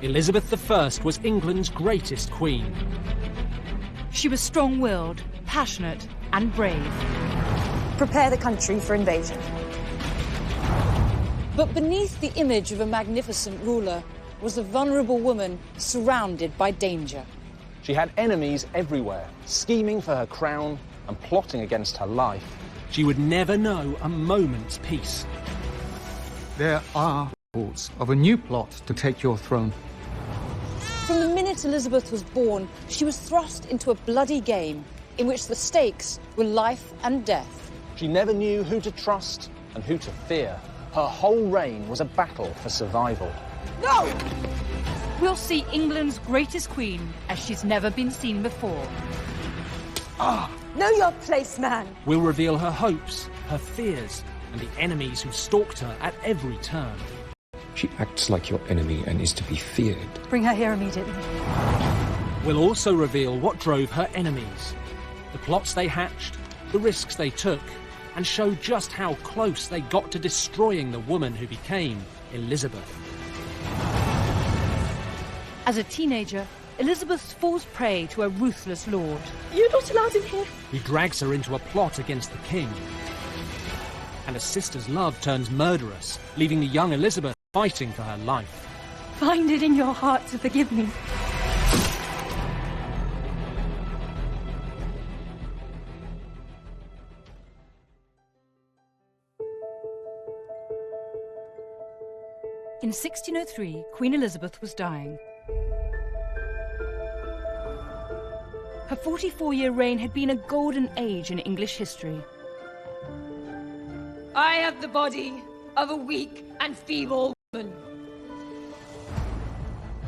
Elizabeth I was England's greatest queen. She was strong-willed, passionate and brave. Prepare the country for invasion. But beneath the image of a magnificent ruler was a vulnerable woman surrounded by danger. She had enemies everywhere, scheming for her crown and plotting against her life. She would never know a moment's peace. There are reports of a new plot to take your throne. From the minute Elizabeth was born, she was thrust into a bloody game in which the stakes were life and death. She never knew who to trust and who to fear. Her whole reign was a battle for survival. No! We'll see England's greatest queen as she's never been seen before. Know your place, man. We'll reveal her hopes, her fears, and the enemies who stalked her at every turn. She acts like your enemy and is to be feared. Bring her here immediately. We'll also reveal what drove her enemies, the plots they hatched, the risks they took, and show just how close they got to destroying the woman who became Elizabeth. As a teenager, Elizabeth falls prey to a ruthless lord. You're not allowed in here. He drags her into a plot against the king. And a sister's love turns murderous, leaving the young Elizabeth fighting for her life. Find it in your heart to forgive me. In 1603, Queen Elizabeth was dying. Her 44-year reign had been a golden age in English history. I have the body of a weak and feeble woman.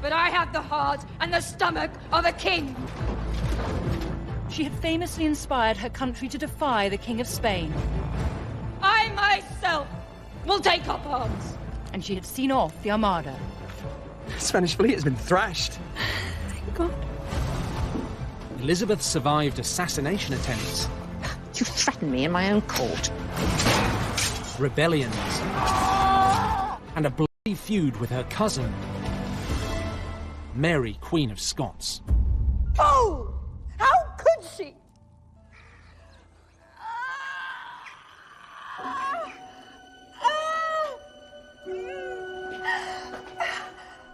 But I have the heart and the stomach of a king. She had famously inspired her country to defy the King of Spain. I myself will take up arms. And she had seen off the Armada. The Spanish fleet has been thrashed. Thank God. Elizabeth survived assassination attempts. You threatened me in my own court. Rebellions. And a bloody feud with her cousin, Mary, Queen of Scots. Oh! How could she?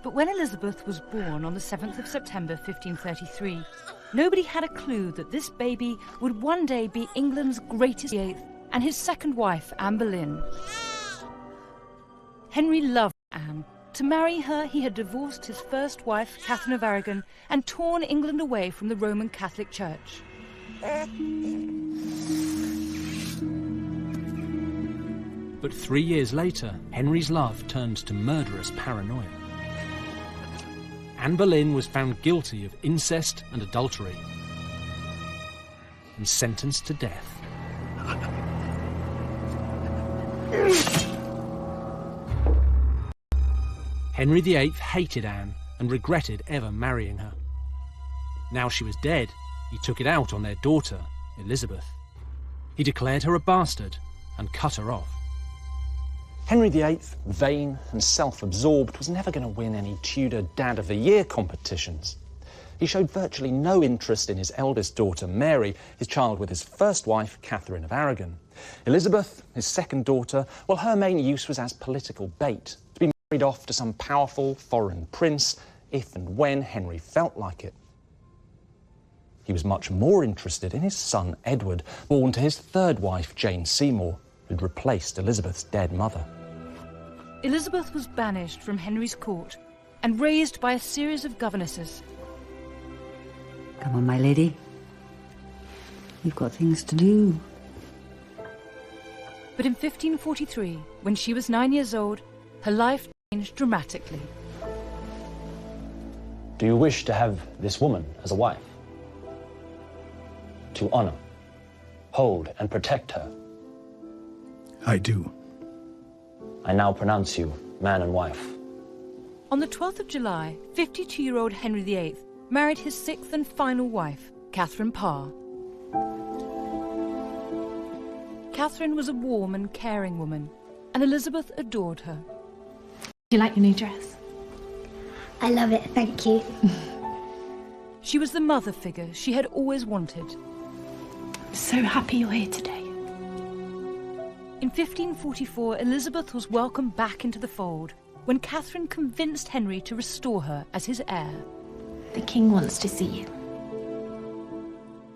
But when Elizabeth was born on the 7th of September 1533, nobody had a clue that this baby would one day be England's greatest VIII and his second wife, Anne Boleyn. Henry loved Anne. To marry her, he had divorced his first wife, Catherine of Aragon, and torn England away from the Roman Catholic Church. But 3 years later, Henry's love turned to murderous paranoia. Anne Boleyn was found guilty of incest and adultery and sentenced to death. Henry VIII hated Anne and regretted ever marrying her. Now she was dead, he took it out on their daughter, Elizabeth. He declared her a bastard and cut her off. Henry VIII, vain and self-absorbed, was never going to win any Tudor Dad of the Year competitions. He showed virtually no interest in his eldest daughter, Mary, his child with his first wife, Catherine of Aragon. Elizabeth, his second daughter, well, her main use was as political bait, to be married off to some powerful foreign prince if and when Henry felt like it. He was much more interested in his son, Edward, born to his third wife, Jane Seymour, who'd replaced Elizabeth's dead mother. Elizabeth was banished from Henry's court and raised by a series of governesses. Come on, my lady. You've got things to do. But in 1543, when she was 9 years old, her life changed dramatically. Do you wish to have this woman as a wife? To honor, hold, and protect her? I do. I now pronounce you man and wife. On the 12th of July, 52-year-old Henry VIII married his sixth and final wife, Catherine Parr. Catherine was a warm and caring woman, and Elizabeth adored her. You like your new dress? I love it, thank you. She was the mother figure she had always wanted. I'm so happy you're here today. In 1544, Elizabeth was welcomed back into the fold when Catherine convinced Henry to restore her as his heir. The king wants to see you.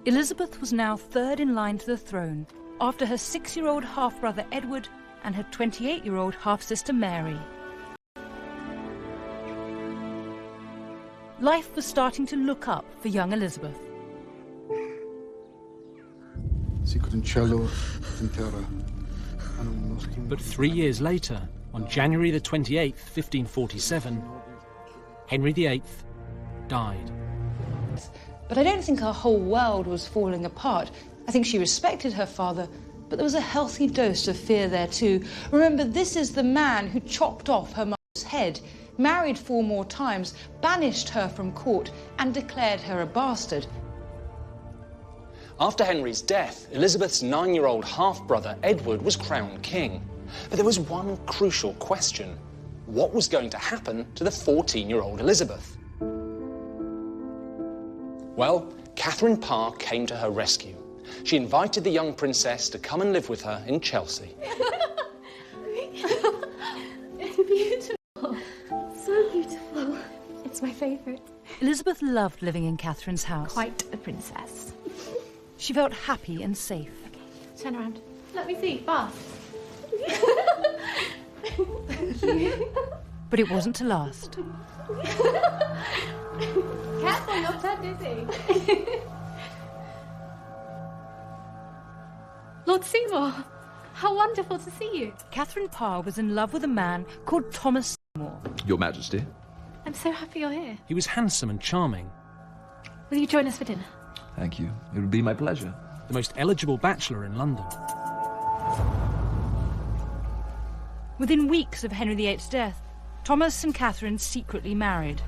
Elizabeth was now third in line to the throne after her 6-year-old half-brother Edward and her 28-year-old half-sister Mary. Life was starting to look up for young Elizabeth. But 3 years later, on January the 28th, 1547, Henry VIII died. But I don't think her whole world was falling apart. I think she respected her father, but there was a healthy dose of fear there too. Remember, this is the man who chopped off her mother's head, married 4 more times, banished her from court, and declared her a bastard. After Henry's death, Elizabeth's 9-year-old half-brother Edward was crowned king. But there was one crucial question. What was going to happen to the 14-year-old Elizabeth? Well, Catherine Parr came to her rescue. She invited the young princess to come and live with her in Chelsea. Beautiful. So beautiful. It's my favourite. Elizabeth loved living in Catherine's house. Quite a princess. She felt happy and safe. Okay, turn around. Let me see, fast. But it wasn't to last. Careful, you'll turn dizzy. Lord Seymour, how wonderful to see you. Catherine Parr was in love with a man called Thomas Seymour. Your Majesty. I'm so happy you're here. He was handsome and charming, Will you join us for dinner? Thank you. It would be my pleasure. the most eligible bachelor in London. Within weeks of Henry VIII's death, Thomas and Catherine secretly married.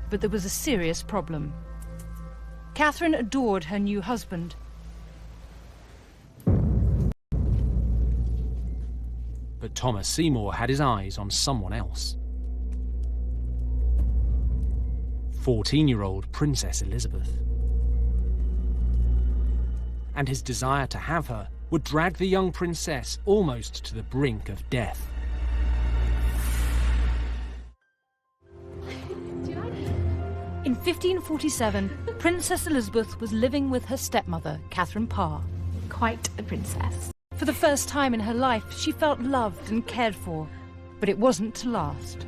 But there was a serious problem. Catherine adored her new husband. But Thomas Seymour had his eyes on someone else. 14-year-old Princess Elizabeth. And his desire to have her would drag the young princess almost to the brink of death. In 1547, Princess Elizabeth was living with her stepmother, Catherine Parr. Quite a princess. For the first time in her life, she felt loved and cared for, but it wasn't to last.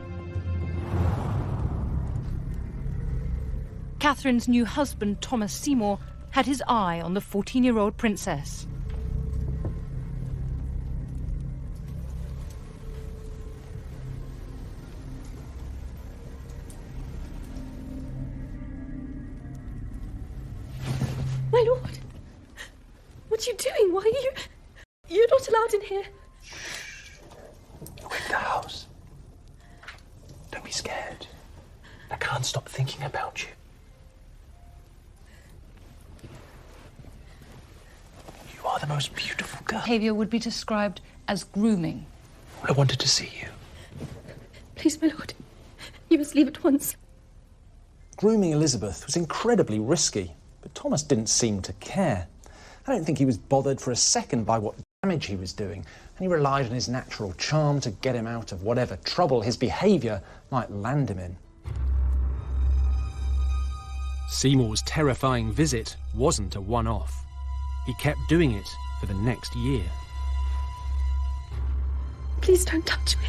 Catherine's new husband, Thomas Seymour, had his eye on the 14-year-old princess. My lord, what are you doing? Why are you... You're not allowed in here. You're in the house. Don't be scared. I can't stop thinking about you. You are the most beautiful girl. Behaviour would be described as grooming. I wanted to see you. Please, my lord, you must leave at once. Grooming Elizabeth was incredibly risky, but Thomas didn't seem to care. I don't think he was bothered for a second by what damage he was doing, and he relied on his natural charm to get him out of whatever trouble his behaviour might land him in. Seymour's terrifying visit wasn't a one-off. He kept doing it for the next year. Please don't touch me.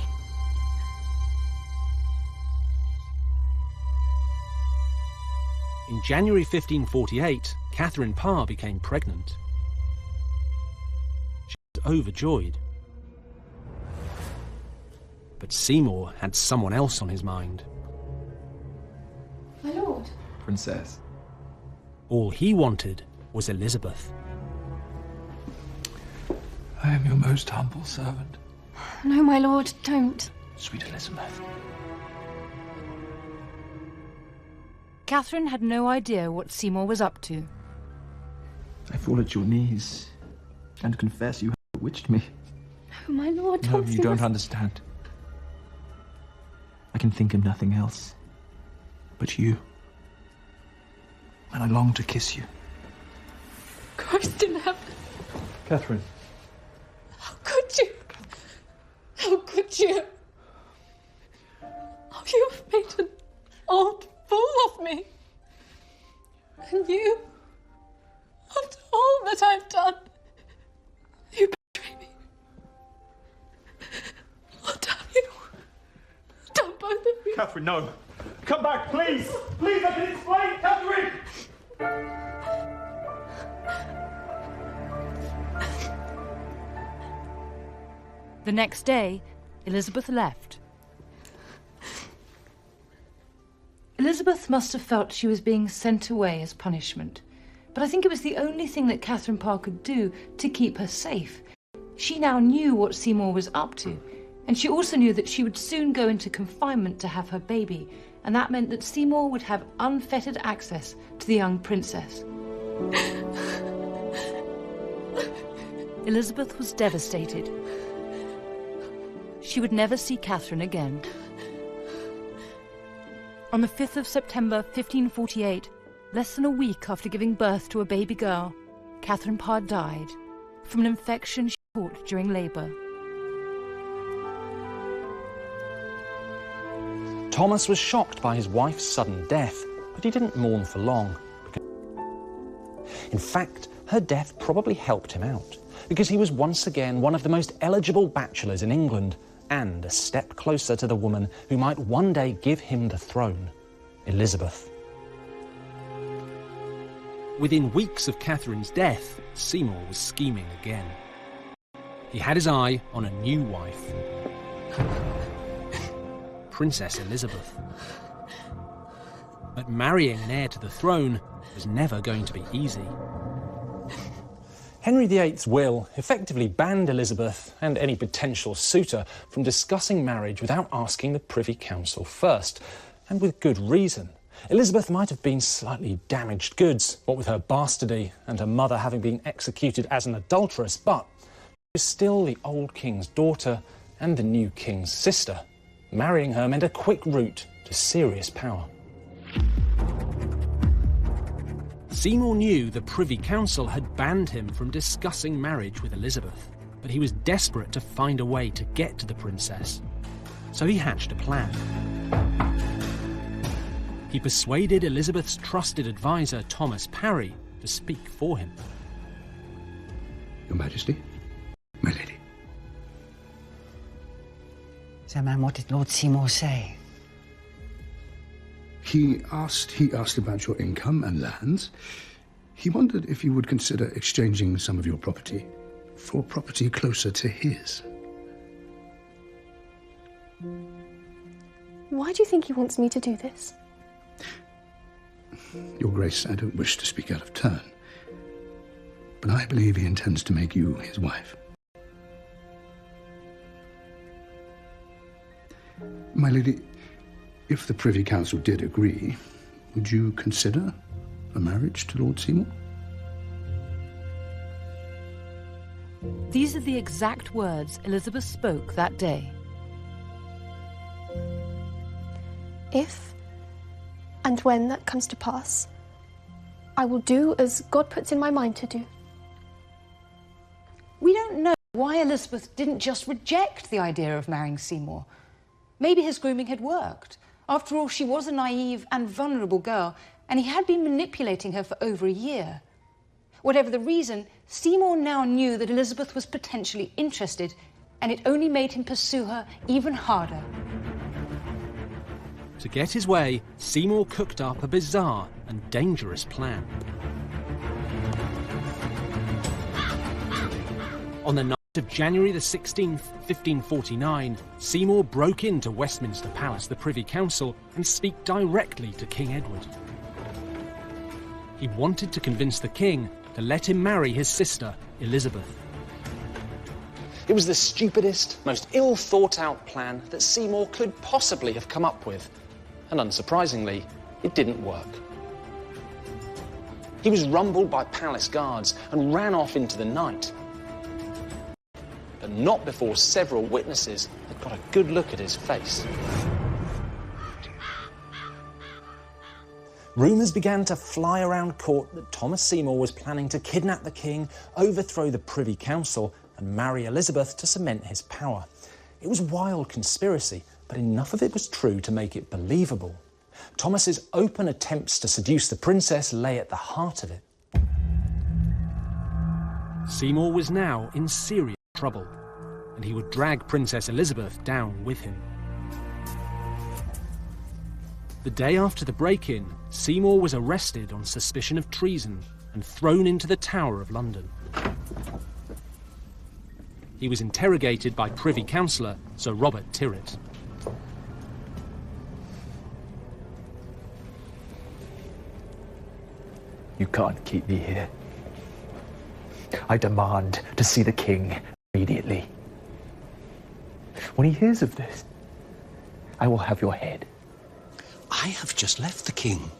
In January 1548, Catherine Parr became pregnant. She was overjoyed. But Seymour had someone else on his mind. My lord. Princess. All he wanted was Elizabeth. I am your most humble servant. No, my lord, don't. Sweet Elizabeth. Catherine had no idea what Seymour was up to. I fall at your knees and confess you have bewitched me. No, my lord, No, don't you do don't this. understand. I can think of nothing else but you. And I long to kiss you. Christ in heaven. Catherine. How could you? How could you? Oh, you have made an old fool of me. And you, after all that I've done, you betray me. Oh, damn you. Damn both of you. Catherine, no. Come back, please. Please, I can explain, Catherine. The next day, Elizabeth left. Elizabeth must have felt she was being sent away as punishment, but I think it was the only thing that Catherine Parr could do to keep her safe. She now knew what Seymour was up to, and she also knew that she would soon go into confinement to have her baby, and that meant that Seymour would have unfettered access to the young princess. Elizabeth was devastated. She would never see Catherine again. On the 5th of September 1548, less than a week after giving birth to a baby girl, Catherine Parr died from an infection she caught during labour. Thomas was shocked by his wife's sudden death, but he didn't mourn for long. In fact, her death probably helped him out, because he was once again one of the most eligible bachelors in England, and a step closer to the woman who might one day give him the throne, Elizabeth. Within weeks of Catherine's death, Seymour was scheming again. He had his eye on a new wife, Princess Elizabeth. But marrying an heir to the throne was never going to be easy. Henry VIII's will effectively banned Elizabeth and any potential suitor from discussing marriage without asking the Privy Council first, and with good reason. Elizabeth might have been slightly damaged goods, what with her bastardy and her mother having been executed as an adulteress, but she was still the old king's daughter and the new king's sister. Marrying her meant a quick route to serious power. Seymour knew the Privy Council had banned him from discussing marriage with Elizabeth, but he was desperate to find a way to get to the princess. So he hatched a plan. He persuaded Elizabeth's trusted advisor, Thomas Parry, to speak for him. Your Majesty, my lady. So, man, what did Lord Seymour say? He asked about your income and lands. He wondered if you would consider exchanging some of your property for property closer to his. Why do you think he wants me to do this? Your Grace, I don't wish to speak out of turn, but I believe he intends to make you his wife. My lady, if the Privy Council did agree, would you consider a marriage to Lord Seymour? These are the exact words Elizabeth spoke that day. If and when that comes to pass, I will do as God puts in my mind to do. We don't know why Elizabeth didn't just reject the idea of marrying Seymour. Maybe his grooming had worked. After all, she was a naive and vulnerable girl, and he had been manipulating her for over a year. Whatever the reason, Seymour now knew that Elizabeth was potentially interested, and it only made him pursue her even harder. To get his way, Seymour cooked up a bizarre and dangerous plan. On the 9th of January the 16th, 1549, Seymour broke into Westminster Palace, the Privy Council, and speak directly to King Edward. He wanted to convince the king to let him marry his sister, Elizabeth. It was the stupidest, most ill-thought-out plan that Seymour could possibly have come up with. And unsurprisingly, it didn't work. He was rumbled by palace guards and ran off into the night. but not before several witnesses had got a good look at his face. Rumours began to fly around court that Thomas Seymour was planning to kidnap the king, overthrow the Privy Council and marry Elizabeth to cement his power. It was wild conspiracy, but enough of it was true to make it believable. Thomas's open attempts to seduce the princess lay at the heart of it. Seymour was now in serious trouble, and he would drag Princess Elizabeth down with him. The day after the break-in, Seymour was arrested on suspicion of treason and thrown into the Tower of London. He was interrogated by Privy Councillor Sir Robert Tyrwhitt. You can't keep me here. I demand to see the king immediately. When he hears of this, I will have your head. I have just left the king.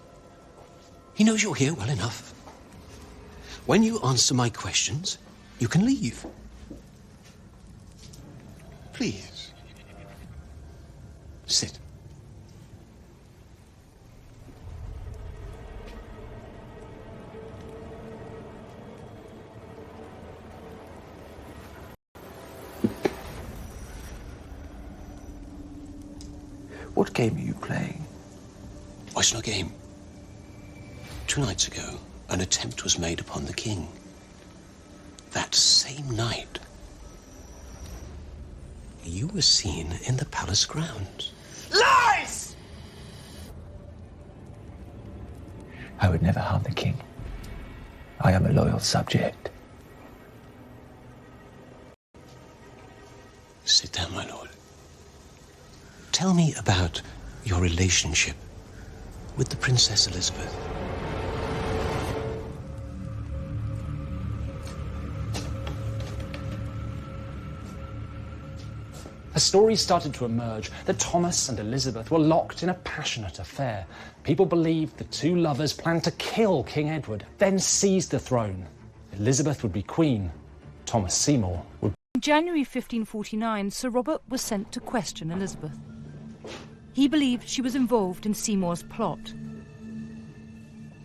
He knows you're here well enough. When you answer my questions, you can leave. Please. Sit. What game are you playing? Oh, it's no game. 2 nights ago, an attempt was made upon the king. That same night, you were seen in the palace grounds. Lies! I would never harm the king. I am a loyal subject. Sit down, my lord. Tell me about your relationship with the Princess Elizabeth. A story started to emerge that Thomas and Elizabeth were locked in a passionate affair. People believed the two lovers planned to kill King Edward, then seize the throne. Elizabeth would be queen. Thomas Seymour would... In January 1549, Sir Robert was sent to question Elizabeth. He believed she was involved in Seymour's plot.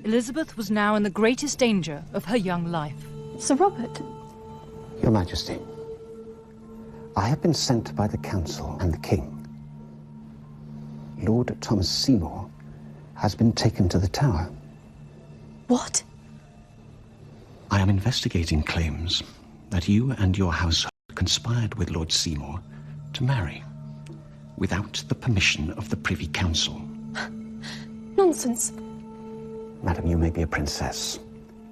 Elizabeth was now in the greatest danger of her young life. Sir Robert? Your Majesty, I have been sent by the Council and the King. Lord Thomas Seymour has been taken to the Tower. What? I am investigating claims that you and your household conspired with Lord Seymour to marry without the permission of the Privy Council. Nonsense. Madam, you may be a princess,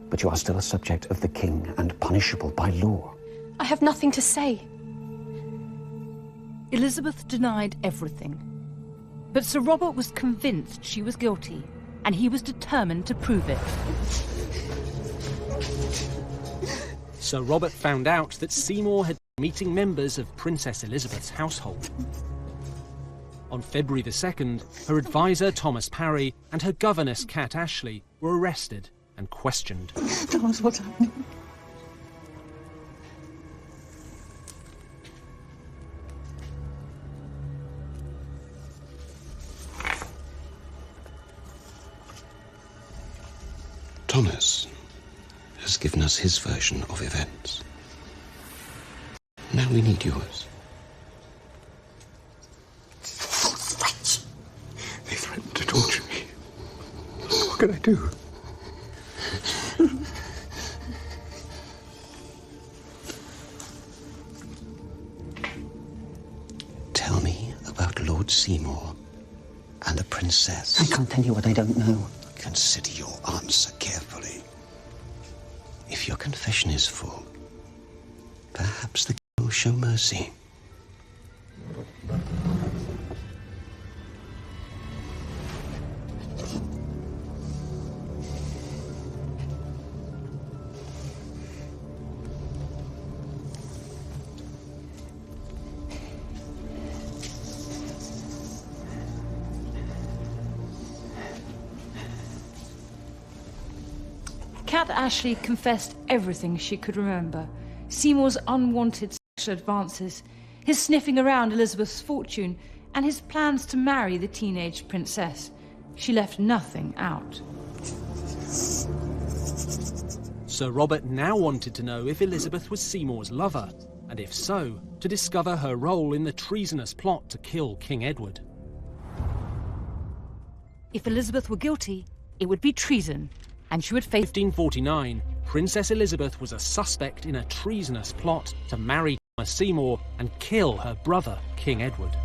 but you are still a subject of the King and punishable by law. I have nothing to say. Elizabeth denied everything. But Sir Robert was convinced she was guilty, and he was determined to prove it. Sir Robert found out that Seymour had been meeting members of Princess Elizabeth's household. On February the 2nd, her advisor Thomas Parry and her governess Kat Ashley were arrested and questioned. Tell us what's happening. Thomas has given us his version of events. Now we need yours. They threatened to torture me. What can I do? Tell me about Lord Seymour and the princess. I can't tell you what I don't know. Consider your answer carefully. If your confession is full, perhaps the king will show mercy. Kat Ashley confessed everything she could remember. Seymour's unwanted advances, his sniffing around Elizabeth's fortune, and his plans to marry the teenage princess. She left nothing out. Sir Robert now wanted to know if Elizabeth was Seymour's lover, and if so, to discover her role in the treasonous plot to kill King Edward. If Elizabeth were guilty, it would be treason, and she would face... 1549, Princess Elizabeth was a suspect in a treasonous plot to marry Thomas Seymour and kill her brother, King Edward.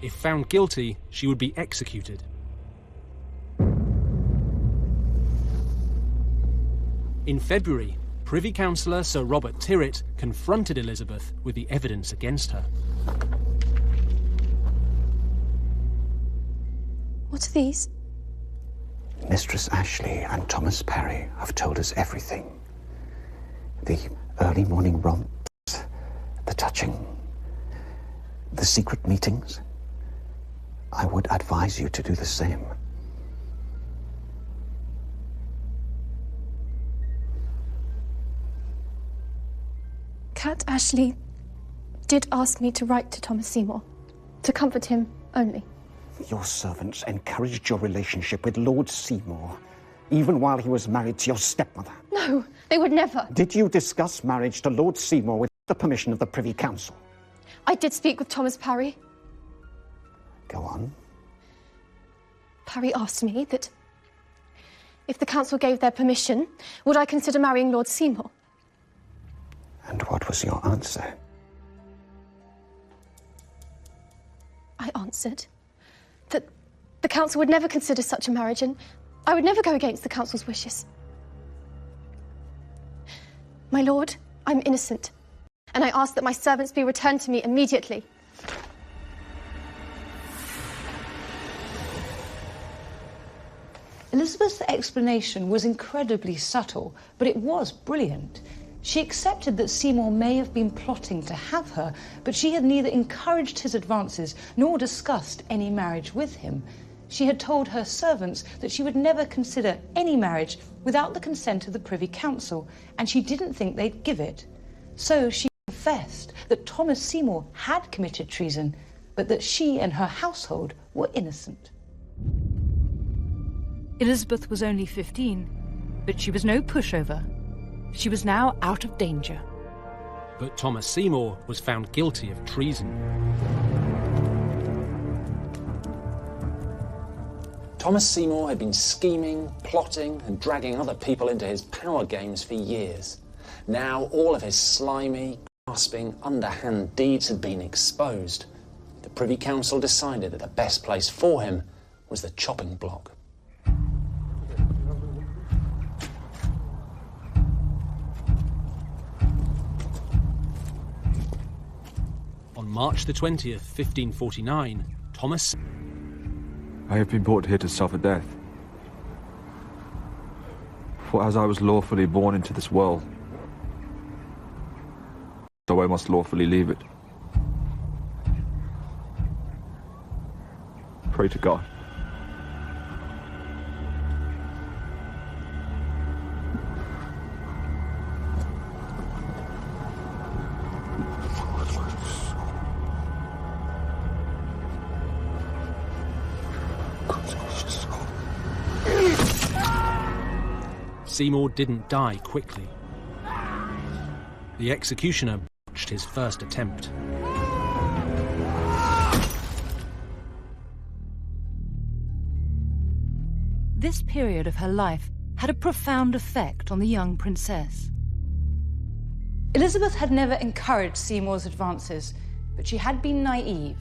If found guilty, she would be executed. In February, Privy Councillor Sir Robert Tyrwhitt confronted Elizabeth with the evidence against her. What are these? Mistress Ashley and Thomas Parry have told us everything. The early morning romps, the touching, the secret meetings. I would advise you to do the same. Cat Ashley did ask me to write to Thomas Seymour, to comfort him only. Your servants encouraged your relationship with Lord Seymour, even while he was married to your stepmother. No, they would never. Did you discuss marriage to Lord Seymour with the permission of the Privy Council? I did speak with Thomas Parry. Go on. Parry asked me that if the council gave their permission, would I consider marrying Lord Seymour? And what was your answer? I answered that the council would never consider such a marriage, and I would never go against the council's wishes. My lord, I'm innocent, and I ask that my servants be returned to me immediately. Elizabeth's explanation was incredibly subtle, but it was brilliant. She accepted that Seymour may have been plotting to have her, but she had neither encouraged his advances nor discussed any marriage with him. She had told her servants that she would never consider any marriage without the consent of the Privy Council, and she didn't think they'd give it. So she confessed that Thomas Seymour had committed treason, but that she and her household were innocent. Elizabeth was only 15, but she was no pushover. She was now out of danger. But Thomas Seymour was found guilty of treason. Thomas Seymour had been scheming, plotting, and dragging other people into his power games for years. Now all of his slimy, grasping, underhand deeds had been exposed. The Privy Council decided that the best place for him was the chopping block. On March the 20th, 1549, Thomas... I have been brought here to suffer death. For as I was lawfully born into this world, so I must lawfully leave it. Pray to God. Seymour didn't die quickly. The executioner botched his first attempt. This period of her life had a profound effect on the young princess. Elizabeth had never encouraged Seymour's advances, but she had been naive.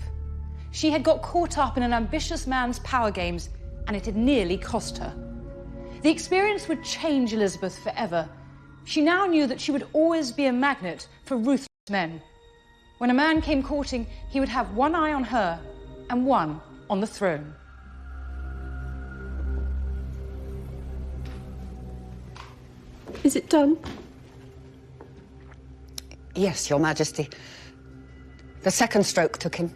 She had got caught up in an ambitious man's power games, and it had nearly cost her. The experience would change Elizabeth forever. She now knew that she would always be a magnet for ruthless men. When a man came courting, he would have one eye on her and one on the throne. Is it done? Yes, Your Majesty. The second stroke took him.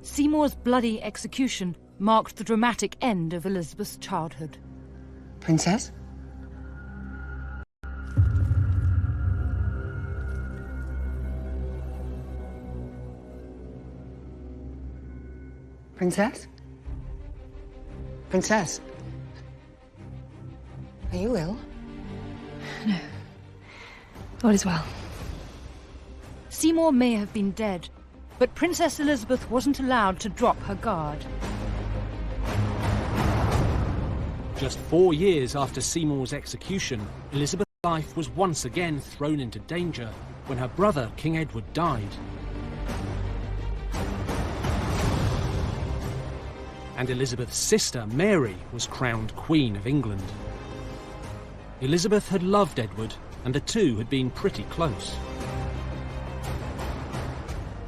Seymour's bloody execution marked the dramatic end of Elizabeth's childhood. Princess? Princess? Princess? Are you ill? No. All is well. Seymour may have been dead, but Princess Elizabeth wasn't allowed to drop her guard. Just 4 years after Seymour's execution, Elizabeth's life was once again thrown into danger when her brother, King Edward, died. And Elizabeth's sister, Mary, was crowned Queen of England. Elizabeth had loved Edward, and the two had been pretty close.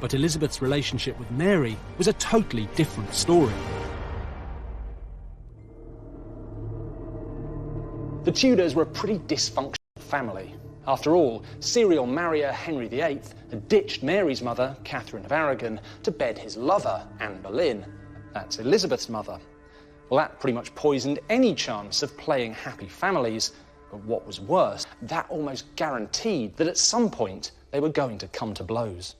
But Elizabeth's relationship with Mary was a totally different story. The Tudors were a pretty dysfunctional family. After all, serial marrier Henry VIII had ditched Mary's mother, Catherine of Aragon, to bed his lover, Anne Boleyn. That's Elizabeth's mother. Well, that pretty much poisoned any chance of playing happy families. But what was worse, that almost guaranteed that at some point they were going to come to blows.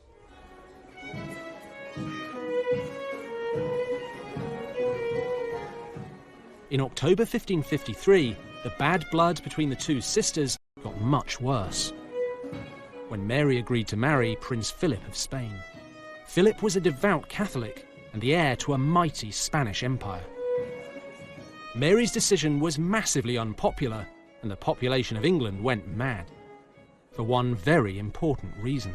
In October 1553, the bad blood between the two sisters got much worse. When Mary agreed to marry Prince Philip of Spain. Philip was a devout Catholic and the heir to a mighty Spanish empire. Mary's decision was massively unpopular, and the population of England went mad. For one very important reason.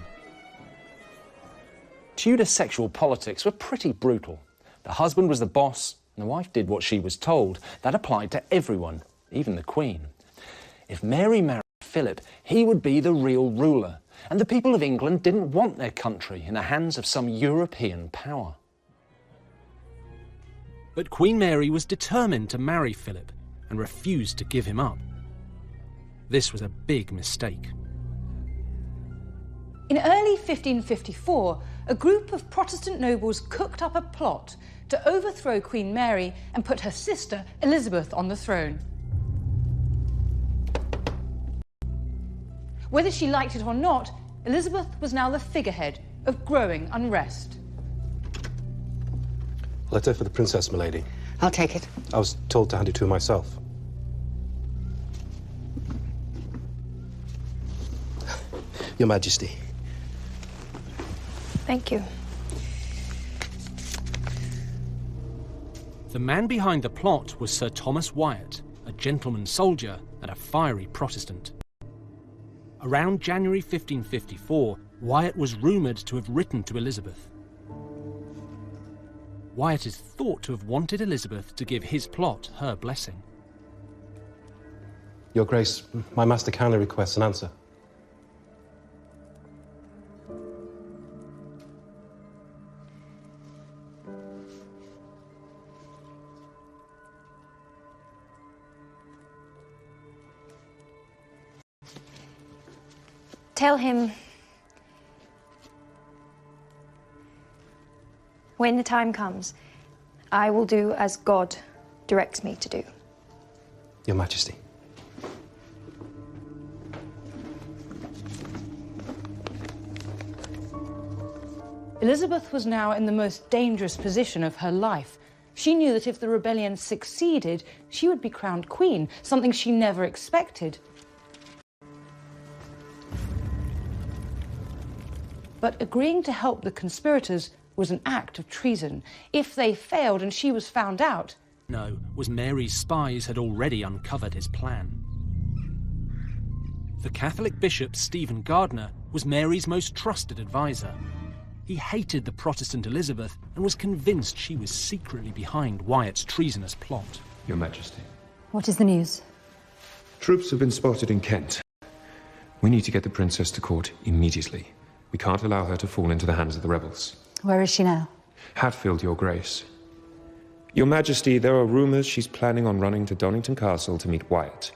Tudor sexual politics were pretty brutal. The husband was the boss, and the wife did what she was told. That applied to everyone, even the Queen. If Mary married Philip, he would be the real ruler, and the people of England didn't want their country in the hands of some European power. But Queen Mary was determined to marry Philip and refused to give him up. This was a big mistake. In early 1554, a group of Protestant nobles cooked up a plot to overthrow Queen Mary and put her sister Elizabeth on the throne. Whether she liked it or not, Elizabeth was now the figurehead of growing unrest. Letter for the princess, milady. I'll take it. I was told to hand it to her myself. Your Majesty. Thank you. The man behind the plot was Sir Thomas Wyatt, a gentleman soldier and a fiery Protestant. Around January 1554, Wyatt was rumoured to have written to Elizabeth. Wyatt is thought to have wanted Elizabeth to give his plot her blessing. Your Grace, my master kindly requests an answer. Tell him when the time comes, I will do as God directs me to do. Your Majesty. Elizabeth was now in the most dangerous position of her life. She knew that if the rebellion succeeded, she would be crowned queen, something she never expected. But agreeing to help the conspirators was an act of treason. If they failed and she was found out... No, was Mary's spies had already uncovered his plan. The Catholic bishop Stephen Gardiner was Mary's most trusted advisor. He hated the Protestant Elizabeth and was convinced she was secretly behind Wyatt's treasonous plot. Your Majesty. What is the news? Troops have been spotted in Kent. We need to get the princess to court immediately. We can't allow her to fall into the hands of the rebels. Where is she now? Hatfield, Your Grace. Your Majesty, there are rumours she's planning on running to Donington Castle to meet Wyatt.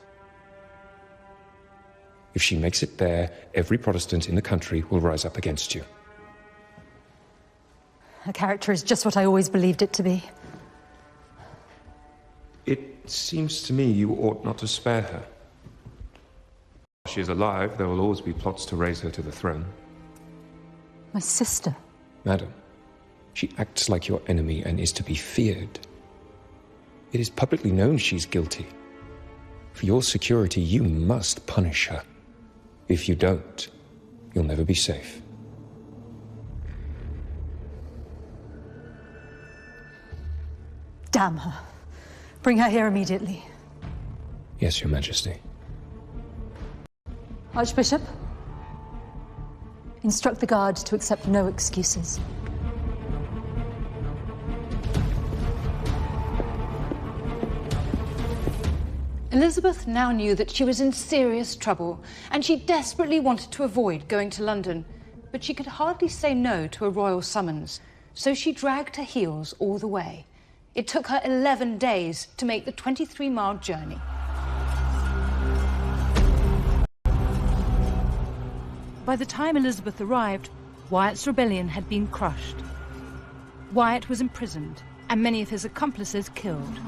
If she makes it there, every Protestant in the country will rise up against you. Her character is just what I always believed it to be. It seems to me you ought not to spare her. While she is alive, there will always be plots to raise her to the throne. My sister. Madam, She acts like your enemy and is to be feared. It is publicly known she's guilty. For your security, you must punish her. If you don't, you'll never be safe. Damn her. Bring her here immediately. Yes, Your Majesty. Archbishop, instruct the guard to accept no excuses. Elizabeth now knew that she was in serious trouble, and she desperately wanted to avoid going to London. But she could hardly say no to a royal summons, so she dragged her heels all the way. It took her 11 days to make the 23-mile journey. By the time Elizabeth arrived, Wyatt's rebellion had been crushed. Wyatt was imprisoned, and many of his accomplices killed.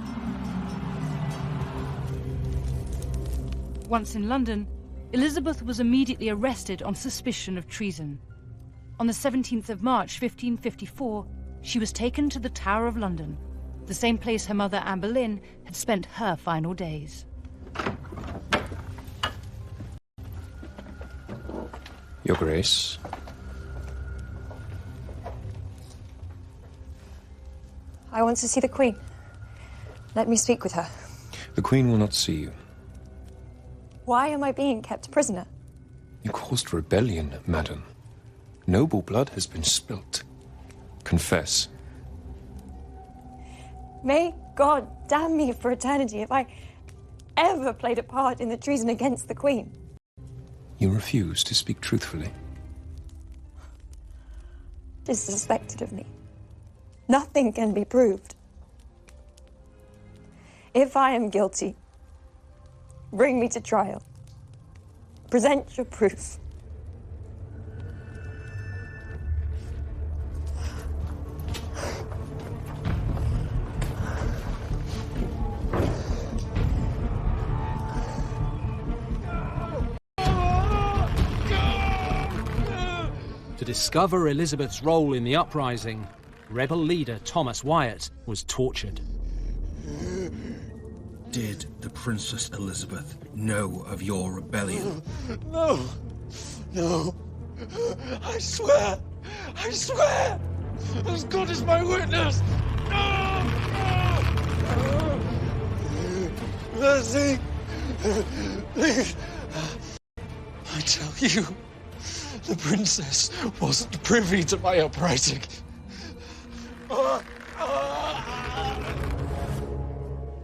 Once in London, Elizabeth was immediately arrested on suspicion of treason. On the 17th of March 1554, she was taken to the Tower of London, the same place her mother Anne Boleyn had spent her final days. Your Grace. I want to see the Queen. Let me speak with her. The Queen will not see you. Why am I being kept prisoner? You caused rebellion, madam. Noble blood has been spilt. Confess. May God damn me for eternity if I ever played a part in the treason against the Queen. You refuse to speak truthfully. It is suspected of me. Nothing can be proved. If I am guilty, bring me to trial. Present your proof. To discover Elizabeth's role in the uprising, rebel leader Thomas Wyatt was tortured. Did the Princess Elizabeth know of your rebellion? No! No! I swear! I swear! As God is my witness! Mercy! Please! I tell you, the Princess wasn't privy to my uprising.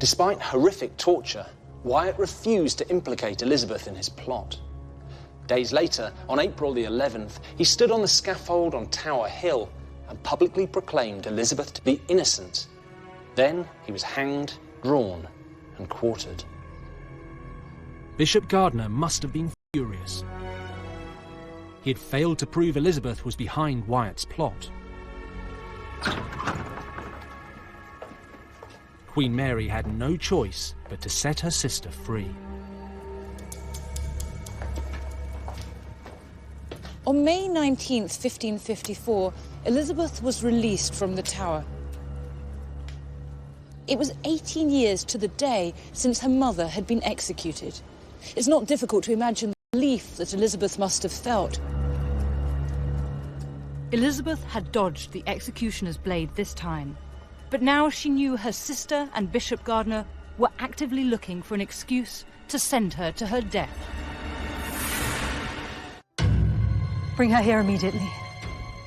Despite horrific torture, Wyatt refused to implicate Elizabeth in his plot. Days later, on April the 11th, he stood on the scaffold on Tower Hill and publicly proclaimed Elizabeth to be innocent. Then he was hanged, drawn, and quartered. Bishop Gardiner must have been furious. He had failed to prove Elizabeth was behind Wyatt's plot. Queen Mary had no choice but to set her sister free. On May 19th, 1554, Elizabeth was released from the Tower. It was 18 years to the day since her mother had been executed. It's not difficult to imagine the relief that Elizabeth must have felt. Elizabeth had dodged the executioner's blade this time, but now she knew her sister and Bishop Gardiner were actively looking for an excuse to send her to her death. Bring her here immediately.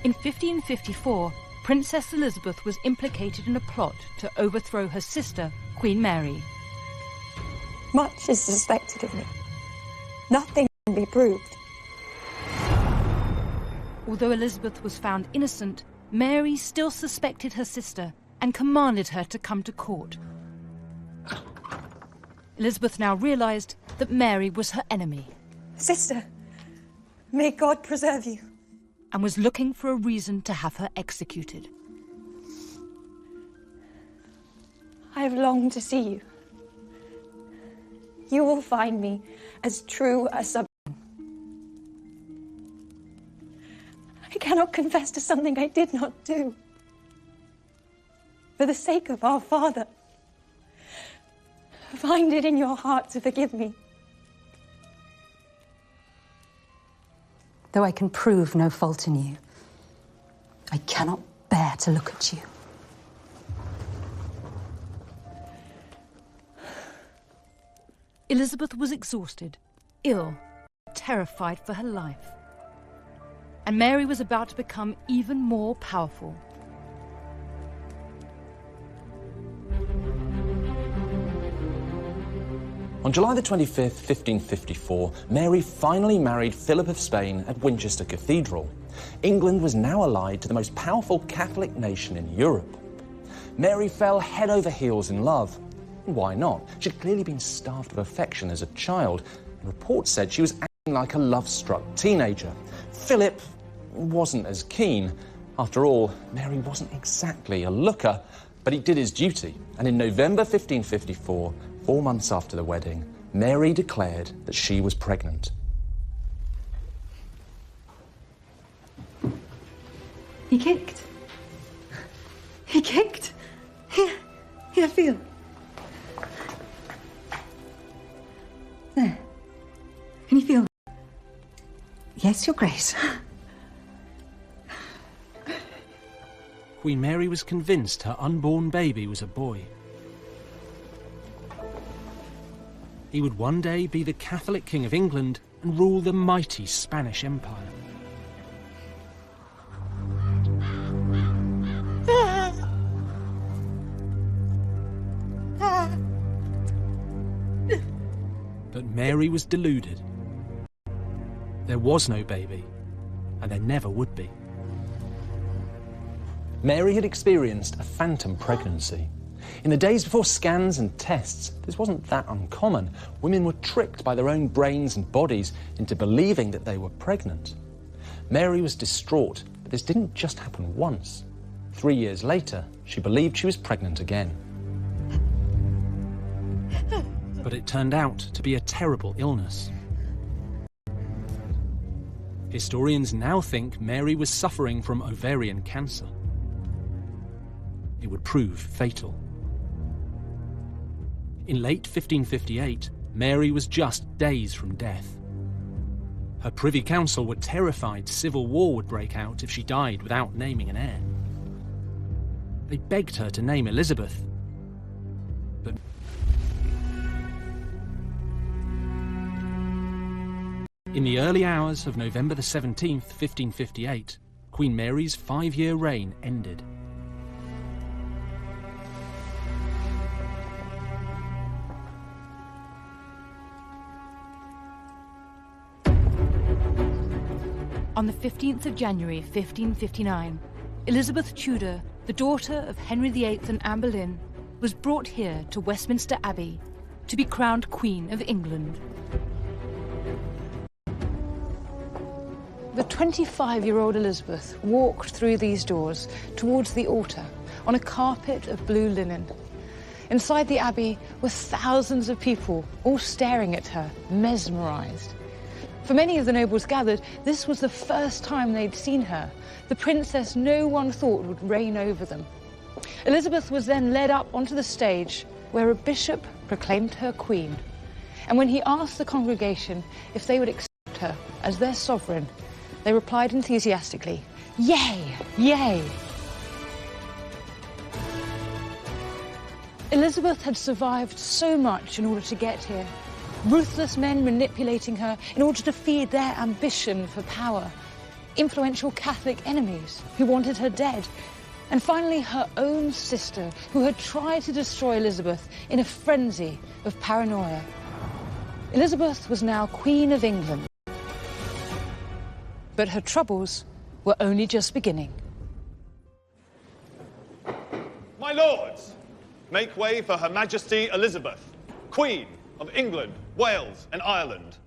In 1554, Princess Elizabeth was implicated in a plot to overthrow her sister, Queen Mary. Much is suspected of me. Nothing can be proved. Although Elizabeth was found innocent, Mary still suspected her sister and commanded her to come to court. Elizabeth now realized that Mary was her enemy. Sister, may God preserve you. And was looking for a reason to have her executed. I have longed to see you. You will find me as true a subject. I cannot confess to something I did not do. for the sake of our father, find it in your heart to forgive me. Though I can prove no fault in you, I cannot bear to look at you. Elizabeth was exhausted, ill, terrified for her life. And Mary was about to become even more powerful. On July the 25th, 1554, Mary finally married Philip of Spain at Winchester Cathedral. England was now allied to the most powerful Catholic nation in Europe. Mary fell head over heels in love. Why not? She'd clearly been starved of affection as a child, and reports said she was acting like a love-struck teenager. Philip wasn't as keen. After all, Mary wasn't exactly a looker, but he did his duty, and in November 1554, 4 months after the wedding, Mary declared that she was pregnant. He kicked. He kicked. Here, feel. There. Can you feel? Yes, Your Grace. Queen Mary was convinced her unborn baby was a boy. He would one day be the Catholic King of England and rule the mighty Spanish Empire. But Mary was deluded. There was no baby, and there never would be. Mary had experienced a phantom pregnancy. In the days before scans and tests, this wasn't that uncommon. Women were tricked by their own brains and bodies into believing that they were pregnant. Mary was distraught, but this didn't just happen once. 3 years later, she believed she was pregnant again. But it turned out to be a terrible illness. Historians now think Mary was suffering from ovarian cancer. It would prove fatal. In late 1558, Mary was just days from death. Her Privy Council were terrified civil war would break out if she died without naming an heir. They begged her to name Elizabeth, but in the early hours of November the 17th, 1558, Queen Mary's 5-year reign ended. On the 15th of January 1559, Elizabeth Tudor, the daughter of Henry VIII and Anne Boleyn, was brought here to Westminster Abbey to be crowned Queen of England. The 25-year-old Elizabeth walked through these doors towards the altar on a carpet of blue linen. Inside the abbey were thousands of people, all staring at her, mesmerised. For many of the nobles gathered, this was the first time they'd seen her, the princess no one thought would reign over them. Elizabeth was then led up onto the stage, where a bishop proclaimed her queen. And when he asked the congregation if they would accept her as their sovereign, they replied enthusiastically, "Yay, yay!" Elizabeth had survived so much in order to get here. Ruthless men manipulating her in order to feed their ambition for power. Influential Catholic enemies who wanted her dead. And finally, her own sister, who had tried to destroy Elizabeth in a frenzy of paranoia. Elizabeth was now Queen of England. But her troubles were only just beginning. My lords, make way for Her Majesty Elizabeth, Queen of England, Wales and Ireland.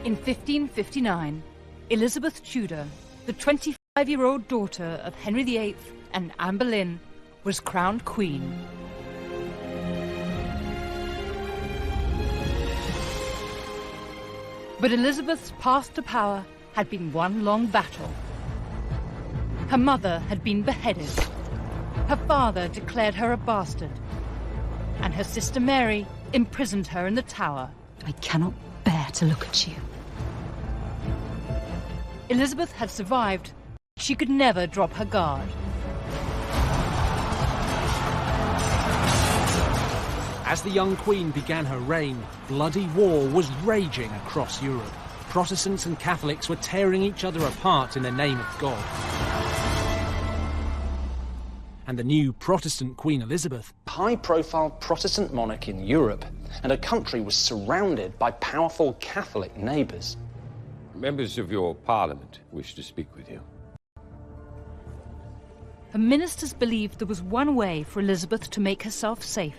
In 1559, Elizabeth Tudor, the 25-year-old daughter of Henry VIII and Anne Boleyn, was crowned Queen. But Elizabeth's path to power had been one long battle. Her mother had been beheaded. Her father declared her a bastard. And her sister Mary imprisoned her in the Tower. I cannot bear to look at you. Elizabeth had survived. She could never drop her guard. As the young queen began her reign, bloody war was raging across Europe. Protestants and Catholics were tearing each other apart in the name of God. And the new Protestant Queen Elizabeth, high-profile Protestant monarch in Europe, and her country was surrounded by powerful Catholic neighbours. Members of your parliament wish to speak with you. Her ministers believed there was one way for Elizabeth to make herself safe.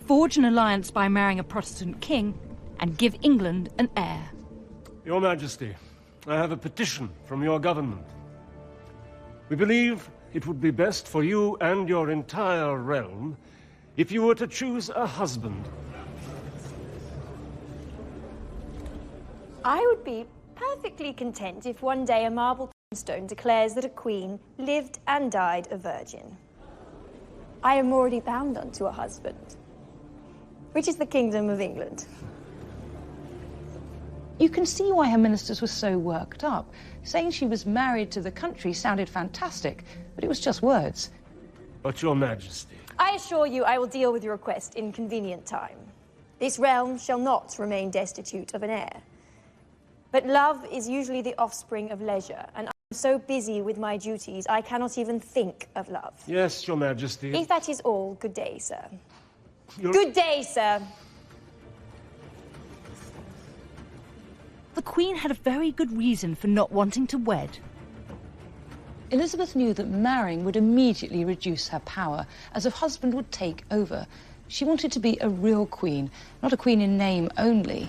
Forge an alliance by marrying a Protestant king and give England an heir. Your Majesty, I have a petition from your government. We believe it would be best for you and your entire realm if you were to choose a husband. I would be perfectly content if one day a marble tombstone declares that a queen lived and died a virgin. I am already bound unto a husband, which is the Kingdom of England. You can see why her ministers were so worked up. Saying she was married to the country sounded fantastic, but it was just words. But your Majesty... I assure you I will deal with your request in convenient time. This realm shall not remain destitute of an heir. But love is usually the offspring of leisure, and I am so busy with my duties I cannot even think of love. Yes, your Majesty. If that is all, good day, sir. Good day, sir. The Queen had a very good reason for not wanting to wed. Elizabeth knew that marrying would immediately reduce her power, as her husband would take over. She wanted to be a real queen, not a queen in name only.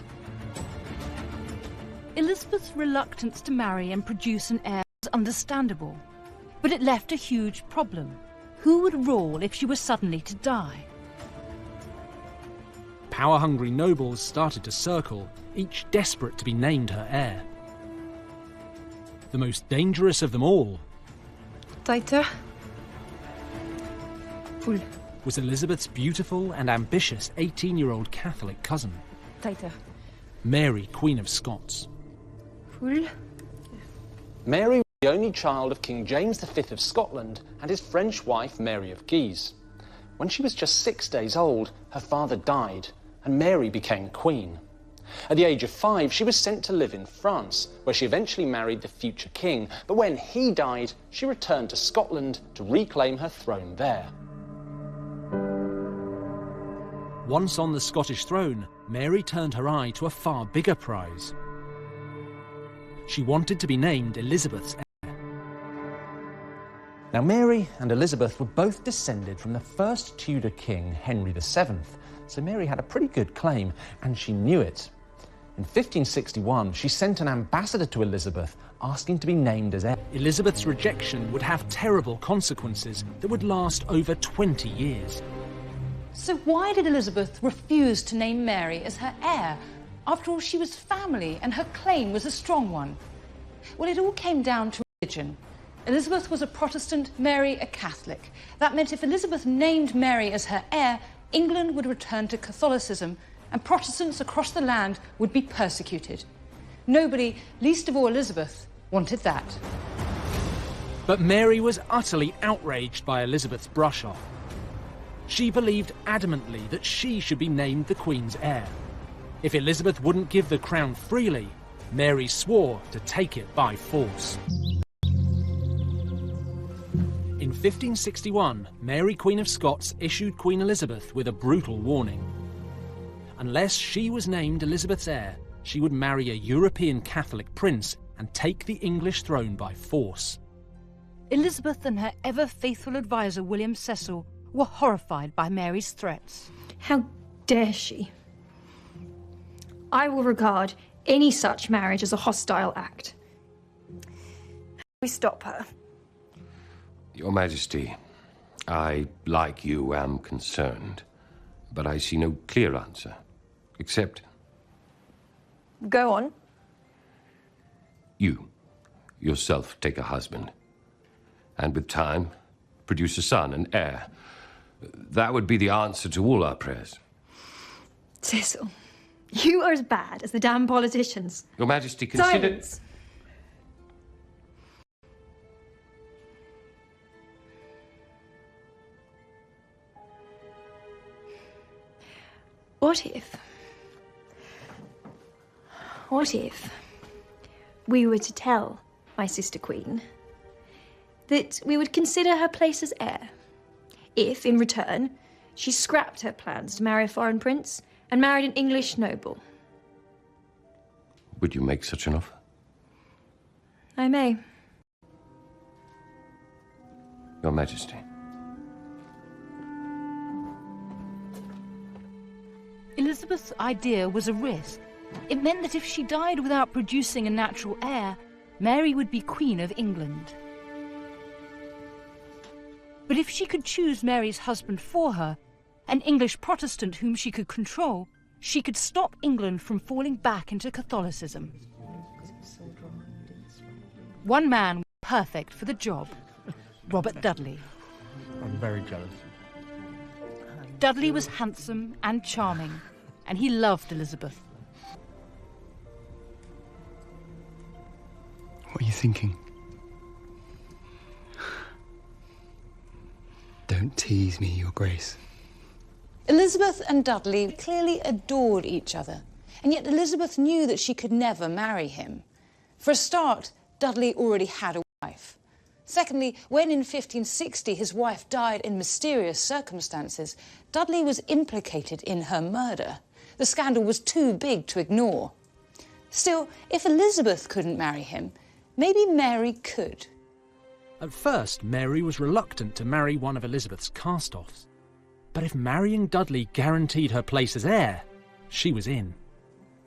Elizabeth's reluctance to marry and produce an heir was understandable, but it left a huge problem. Who would rule if she were suddenly to die? Power-hungry nobles started to circle, each desperate to be named her heir. The most dangerous of them all was Elizabeth's beautiful and ambitious 18-year-old Catholic cousin, Mary, Queen of Scots. Mary was the only child of King James V of Scotland and his French wife Mary of Guise. When she was just 6 days old, her father died, and Mary became queen. At the age of 5, she was sent to live in France, where she eventually married the future king, but when he died, she returned to Scotland to reclaim her throne there. Once on the Scottish throne, Mary turned her eye to a far bigger prize. She wanted to be named Elizabeth's heir. Now, Mary and Elizabeth were both descended from the first Tudor king, Henry VII, so Mary had a pretty good claim, and she knew it. In 1561, she sent an ambassador to Elizabeth asking to be named as heir. Elizabeth's rejection would have terrible consequences that would last over 20 years. So why did Elizabeth refuse to name Mary as her heir? After all, she was family, and her claim was a strong one. Well, it all came down to religion. Elizabeth was a Protestant, Mary a Catholic. That meant if Elizabeth named Mary as her heir, England would return to Catholicism, and Protestants across the land would be persecuted. Nobody, least of all Elizabeth, wanted that. But Mary was utterly outraged by Elizabeth's brush-off. She believed adamantly that she should be named the Queen's heir. If Elizabeth wouldn't give the crown freely, Mary swore to take it by force. In 1561, Mary, Queen of Scots, issued Queen Elizabeth with a brutal warning. Unless she was named Elizabeth's heir, she would marry a European Catholic prince and take the English throne by force. Elizabeth and her ever-faithful advisor, William Cecil, were horrified by Mary's threats. How dare she? I will regard any such marriage as a hostile act. We stop her. Your Majesty, I, like you, am concerned, but I see no clear answer, except Go on. You, yourself, take a husband. And with time, produce a son, an heir. That would be the answer to all our prayers. Cecil, you are as bad as the damn politicians. Your Majesty, consider... Silence! What if we were to tell my sister Queen that we would consider her place as heir if, in return, she scrapped her plans to marry a foreign prince and married an English noble? Would you make such an offer? I may. Your Majesty. Elizabeth's idea was a risk. It meant that if she died without producing a natural heir, Mary would be Queen of England. But if she could choose Mary's husband for her, an English Protestant whom she could control, she could stop England from falling back into Catholicism. One man was perfect for the job, Robert Dudley. I'm very jealous. Dudley was handsome and charming, and he loved Elizabeth. What are you thinking? Don't tease me, Your Grace. Elizabeth and Dudley clearly adored each other, and yet Elizabeth knew that she could never marry him. For a start, Dudley already had a wife. Secondly, when in 1560 his wife died in mysterious circumstances, Dudley was implicated in her murder. The scandal was too big to ignore. Still, if Elizabeth couldn't marry him, maybe Mary could. At first, Mary was reluctant to marry one of Elizabeth's cast-offs. But if marrying Dudley guaranteed her place as heir, she was in.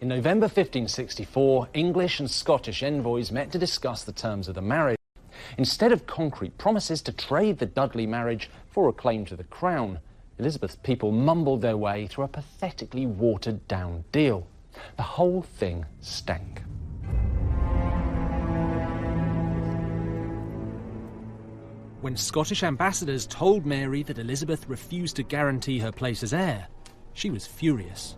In November 1564, English and Scottish envoys met to discuss the terms of the marriage. Instead of concrete promises to trade the Dudley marriage for a claim to the crown, Elizabeth's people mumbled their way through a pathetically watered-down deal. The whole thing stank. When Scottish ambassadors told Mary that Elizabeth refused to guarantee her place as heir, she was furious.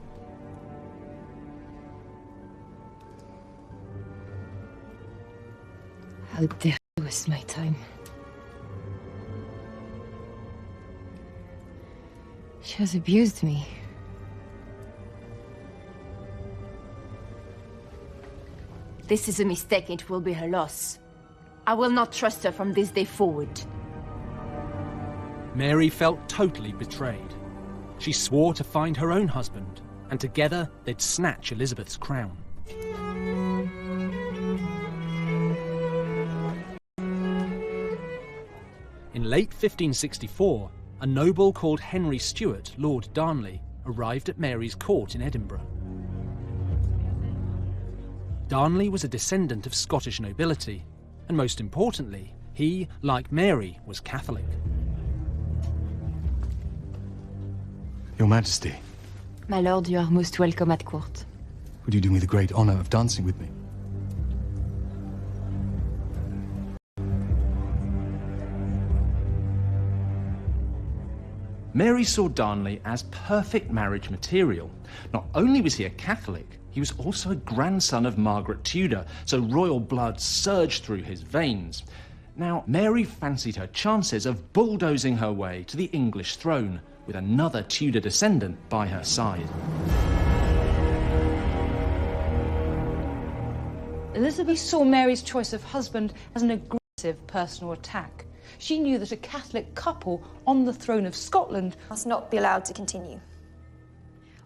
How dare you waste my time? She has abused me. This is a mistake. It will be her loss. I will not trust her from this day forward. Mary felt totally betrayed. She swore to find her own husband, and together they'd snatch Elizabeth's crown. In late 1564, a noble called Henry Stuart, Lord Darnley, arrived at Mary's court in Edinburgh. Darnley was a descendant of Scottish nobility, and most importantly, he, like Mary, was Catholic. Your Majesty, My lord, you are most welcome at court. would you do me the great honor of dancing with me? Mary saw Darnley as perfect marriage material. Not only was he a Catholic, he was also a grandson of Margaret Tudor, so royal blood surged through his veins. Now, Mary fancied her chances of bulldozing her way to the English throne, with another Tudor descendant by her side. Elizabeth saw Mary's choice of husband as an aggressive personal attack. She knew that a Catholic couple on the throne of Scotland must not be allowed to continue.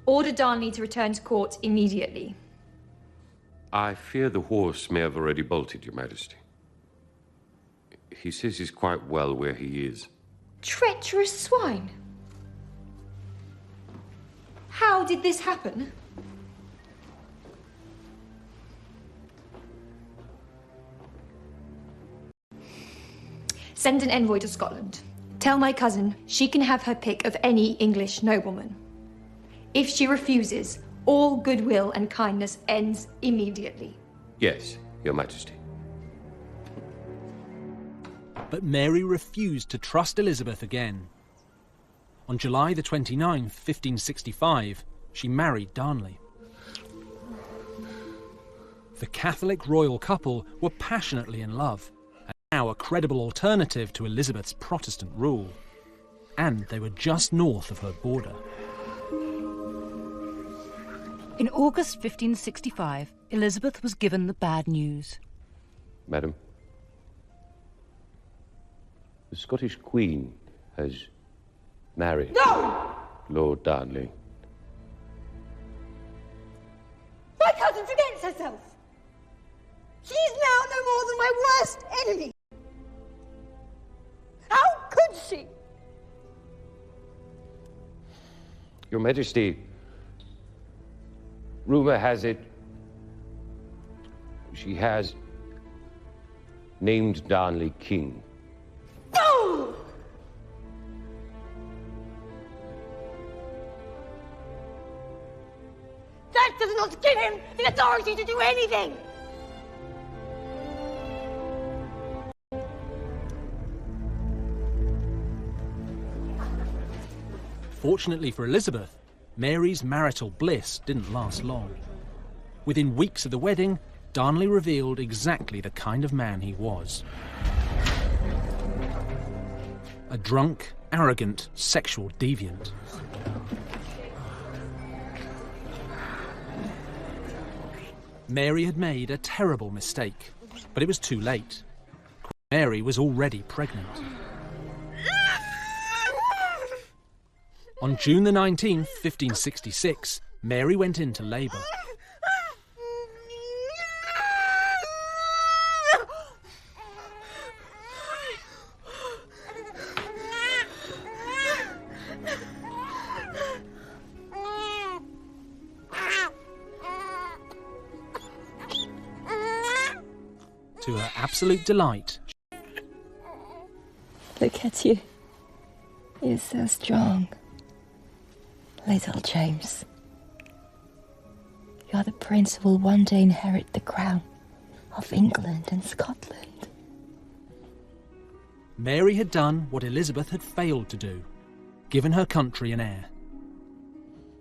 Order Darnley to return to court immediately. I fear the horse may have already bolted, Your Majesty. He says he's quite well where he is. Treacherous swine! How did this happen? Send an envoy to Scotland. Tell my cousin she can have her pick of any English nobleman. If she refuses, All goodwill and kindness ends immediately. Yes, Your Majesty. But Mary refused to trust Elizabeth again. On July the 29th, 1565, she married Darnley. The Catholic royal couple were passionately in love, and now a credible alternative to Elizabeth's Protestant rule. And they were just north of her border. In August 1565, Elizabeth was given the bad news. Madam, the Scottish Queen has married Lord Darnley. My cousin forgets herself. She's now no more than my worst enemy. How could she? Your Majesty, rumor has it she has named Darnley king. No! That does not give him the authority to do anything! Fortunately for Elizabeth, Mary's marital bliss didn't last long. Within weeks of the wedding, Darnley revealed exactly the kind of man he was. A drunk, arrogant, sexual deviant. Mary had made a terrible mistake, but it was too late. Mary was already pregnant. On June the 19th, 1566, Mary went into labour. To her absolute delight, look at you. You're so strong. Little James. You're the prince who will one day inherit the crown of England and Scotland. Mary had done what Elizabeth had failed to do, given her country an heir.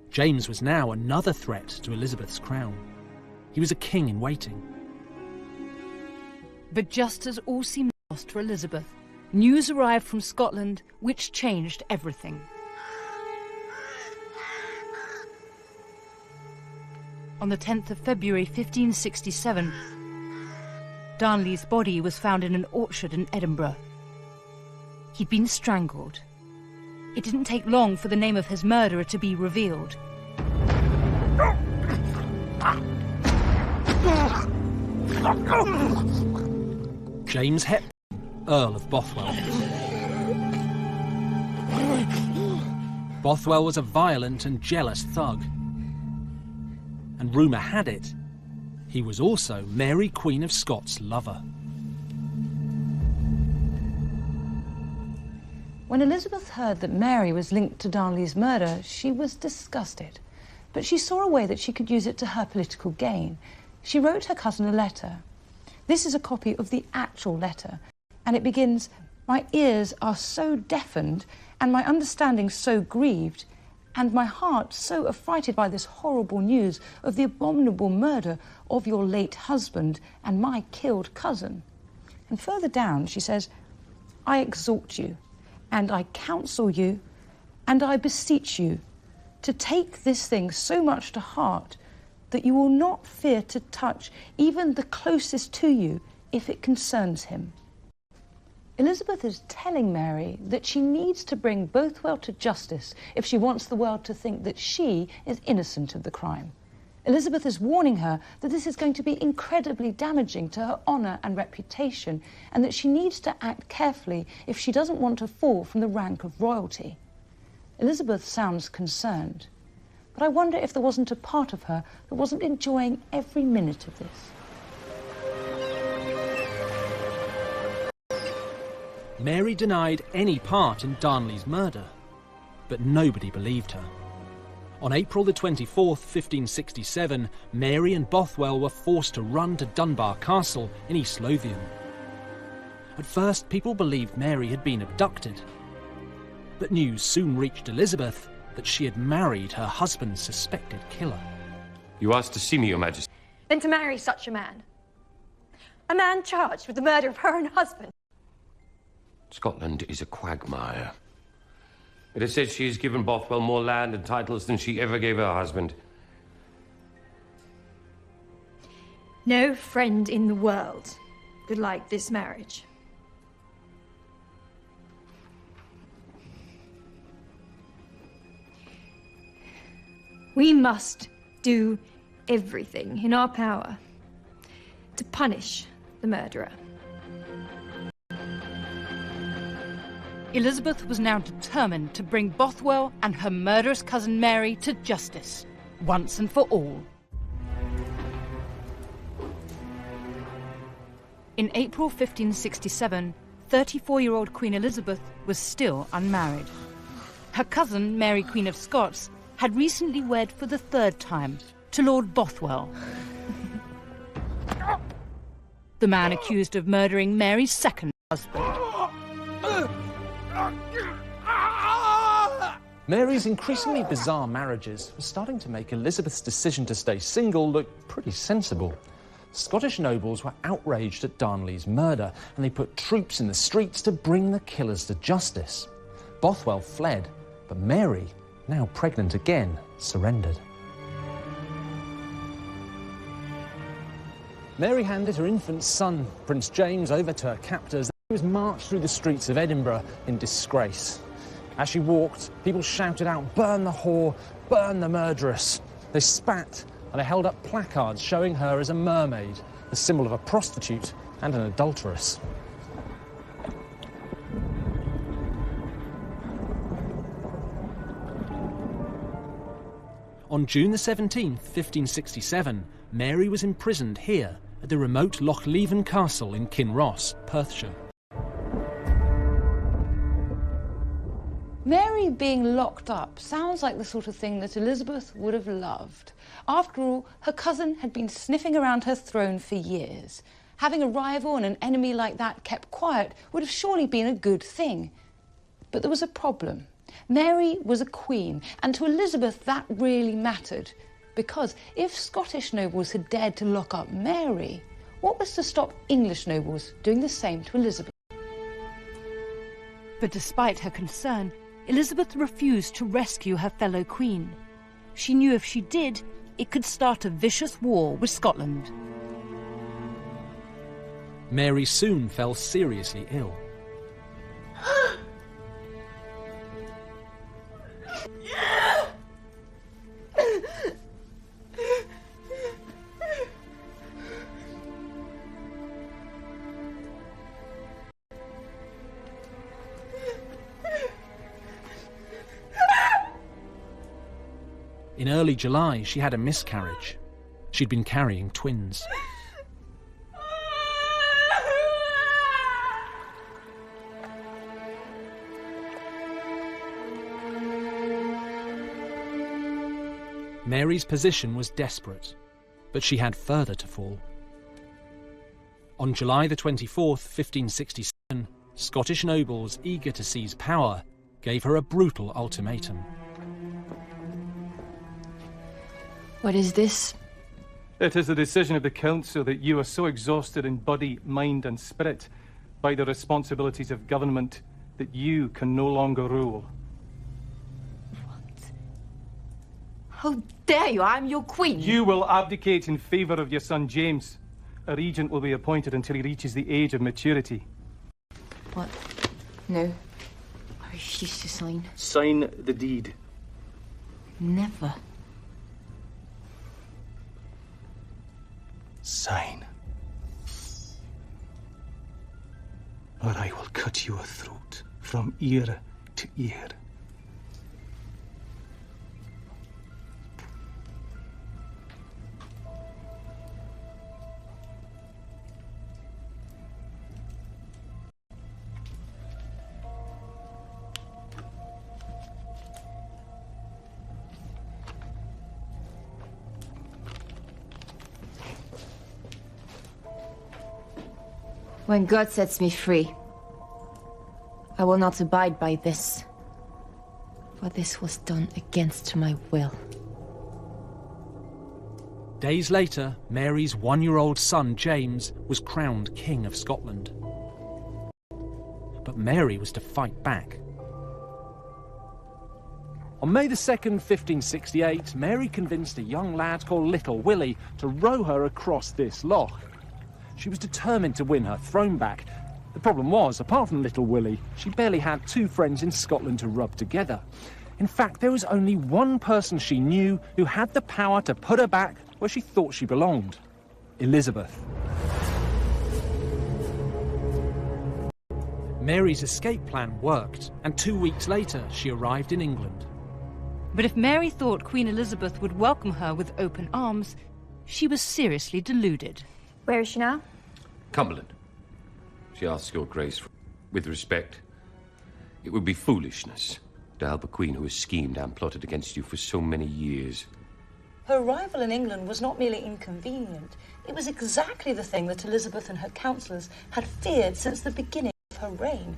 James was now another threat to Elizabeth's crown. He was a king in waiting. But just as all seemed lost for Elizabeth, news arrived from Scotland which changed everything. On the 10th of February 1567, Darnley's body was found in an orchard in Edinburgh. He'd been strangled. It didn't take long for the name of his murderer to be revealed. James Hepburn, Earl of Bothwell. Bothwell was a violent and jealous thug. And rumour had it, he was also Mary, Queen of Scots' lover. When Elizabeth heard that Mary was linked to Darnley's murder, she was disgusted. But she saw a way that she could use it to her political gain. She wrote her cousin a letter. This is a copy of the actual letter, and it begins, "My ears are so deafened, and my understanding so grieved, and my heart so affrighted by this horrible news of the abominable murder of your late husband and my killed cousin." And further down she says, "I exhort you, and I counsel you, and I beseech you to take this thing so much to heart that you will not fear to touch even the closest to you if it concerns him." Elizabeth is telling Mary that she needs to bring Bothwell to justice if she wants the world to think that she is innocent of the crime. Elizabeth is warning her that this is going to be incredibly damaging to her honour and reputation, and that she needs to act carefully if she doesn't want to fall from the rank of royalty. Elizabeth sounds concerned, but I wonder if there wasn't a part of her that wasn't enjoying every minute of this. Mary denied any part in Darnley's murder, but nobody believed her. On April the 24th, 1567, Mary and Bothwell were forced to run to Dunbar Castle in East Lothian. At first, people believed Mary had been abducted. But news soon reached Elizabeth that she had married her husband's suspected killer. You asked to see me, Your Majesty. Then to marry such a man. A man charged with the murder of her own husband. Scotland is a quagmire. It is said she has given Bothwell more land and titles than she ever gave her husband. No friend in the world could like this marriage. We must do everything in our power to punish the murderer. Elizabeth was now determined to bring Bothwell and her murderous cousin Mary to justice, once and for all. In April 1567, 34-year-old Queen Elizabeth was still unmarried. Her cousin, Mary Queen of Scots, had recently wed for the third time to Lord Bothwell, the man accused of murdering Mary's second husband. Mary's increasingly bizarre marriages were starting to make Elizabeth's decision to stay single look pretty sensible. Scottish nobles were outraged at Darnley's murder, and they put troops in the streets to bring the killers to justice. Bothwell fled, but Mary, now pregnant again, surrendered. Mary handed her infant son, Prince James, over to her captors. He was marched through the streets of Edinburgh in disgrace. As she walked, people shouted out, "Burn the whore, burn the murderess." They spat, and they held up placards showing her as a mermaid, the symbol of a prostitute and an adulteress. On June the 17th, 1567, Mary was imprisoned here at the remote Loch Leven Castle in Kinross, Perthshire. Mary being locked up sounds like the sort of thing that Elizabeth would have loved. After all, her cousin had been sniffing around her throne for years. Having a rival and an enemy like that kept quiet would have surely been a good thing. But there was a problem. Mary was a queen, and to Elizabeth that really mattered. Because if Scottish nobles had dared to lock up Mary, what was to stop English nobles doing the same to Elizabeth? But despite her concern, Elizabeth refused to rescue her fellow queen. She knew if she did, it could start a vicious war with Scotland. Mary soon fell seriously ill. In early July, she had a miscarriage. She'd been carrying twins. Mary's position was desperate, but she had further to fall. On July the 24th, 1567, Scottish nobles eager to seize power gave her a brutal ultimatum. What is this? It is the decision of the Council that you are so exhausted in body, mind and spirit by the responsibilities of government that you can no longer rule. How dare you? I'm your queen. You will abdicate in favour of your son James. A regent will be appointed until he reaches the age of maturity. What? No. I refuse to sign. Sign the deed. Never. Sign. Or I will cut your throat from ear to ear. When God sets me free, I will not abide by this, for this was done against my will. Days later, Mary's one-year-old son, James, was crowned King of Scotland. But Mary was to fight back. On May the 2nd, 1568, Mary convinced a young lad called Little Willie to row her across this loch. She was determined to win her throne back. The problem was, apart from Little Willie, she barely had two friends in Scotland to rub together. In fact, there was only one person she knew who had the power to put her back where she thought she belonged: Elizabeth. Mary's escape plan worked, and 2 weeks later she arrived in England. But if Mary thought Queen Elizabeth would welcome her with open arms, she was seriously deluded. Where is she now? Cumberland. She asks your grace, with respect, it would be foolishness to help a queen who has schemed and plotted against you for so many years. Her arrival in England was not merely inconvenient. It was exactly the thing that Elizabeth and her councillors had feared since the beginning of her reign.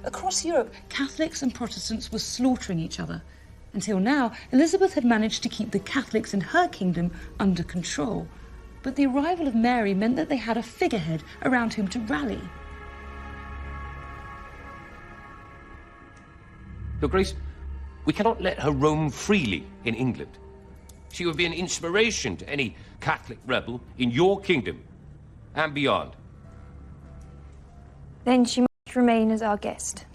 Across Europe, Catholics and Protestants were slaughtering each other. Until now, Elizabeth had managed to keep the Catholics in her kingdom under control. But the arrival of Mary meant that they had a figurehead around whom to rally. Your Grace, we cannot let her roam freely in England. She would be an inspiration to any Catholic rebel in your kingdom and beyond. Then she must remain as our guest.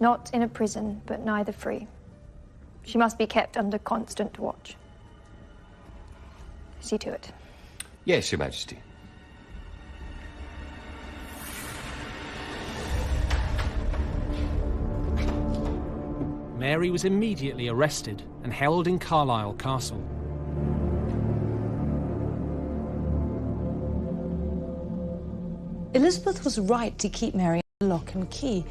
Not in a prison, but neither free. She must be kept under constant watch. See to it. Yes, Your Majesty. Mary was immediately arrested and held in Carlisle Castle. Elizabeth was right to keep Mary under lock and key.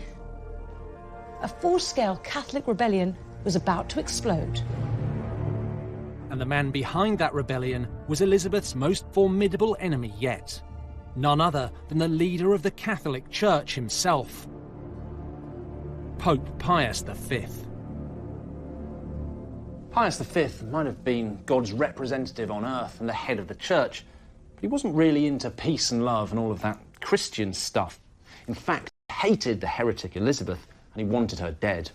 A full-scale Catholic rebellion was about to explode. And the man behind that rebellion was Elizabeth's most formidable enemy yet. None other than the leader of the Catholic Church himself, Pope Pius V. Pius V might have been God's representative on earth and the head of the church, but he wasn't really into peace and love and all of that Christian stuff. In fact, he hated the heretic Elizabeth and he wanted her dead.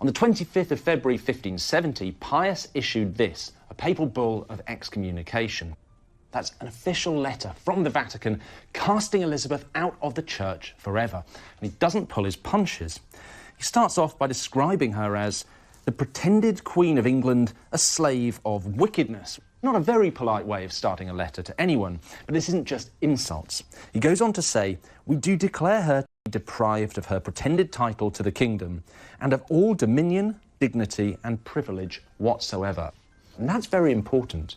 On the 25th of February 1570, Pius issued this, a papal bull of excommunication. That's an official letter from the Vatican casting Elizabeth out of the church forever. And he doesn't pull his punches. He starts off by describing her as the pretended Queen of England, a slave of wickedness. Not a very polite way of starting a letter to anyone, but this isn't just insults. He goes on to say, we do declare her to be deprived of her pretended title to the kingdom and of all dominion, dignity and privilege whatsoever. And that's very important,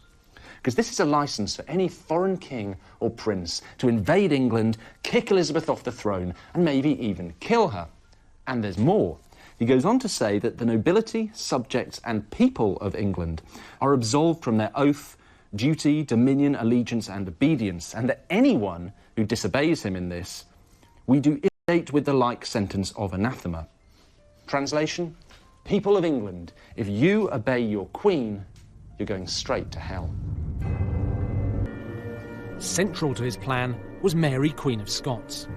because this is a licence for any foreign king or prince to invade England, kick Elizabeth off the throne and maybe even kill her. And there's more. He goes on to say that the nobility, subjects and people of England are absolved from their oath, duty, dominion, allegiance and obedience, and that anyone who disobeys him in this, we do irritate with the like sentence of anathema. Translation, people of England, if you obey your queen, you're going straight to hell. Central to his plan was Mary, Queen of Scots.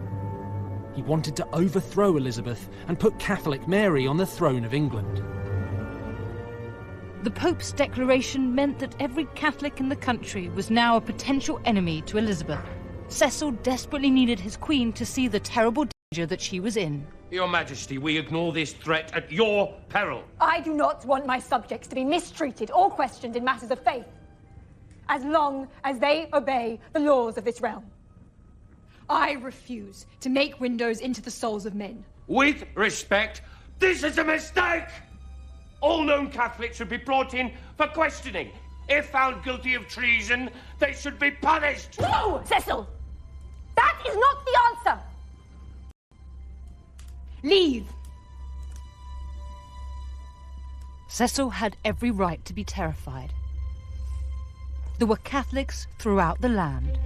He wanted to overthrow Elizabeth and put Catholic Mary on the throne of England. The Pope's declaration meant that every Catholic in the country was now a potential enemy to Elizabeth. Cecil desperately needed his queen to see the terrible danger that she was in. Your Majesty, we ignore this threat at your peril. I do not want my subjects to be mistreated or questioned in matters of faith, as long as they obey the laws of this realm. I refuse to make windows into the souls of men. With respect, this is a mistake! All known Catholics should be brought in for questioning. If found guilty of treason, they should be punished! No, Cecil! That is not the answer! Leave! Cecil had every right to be terrified. There were Catholics throughout the land.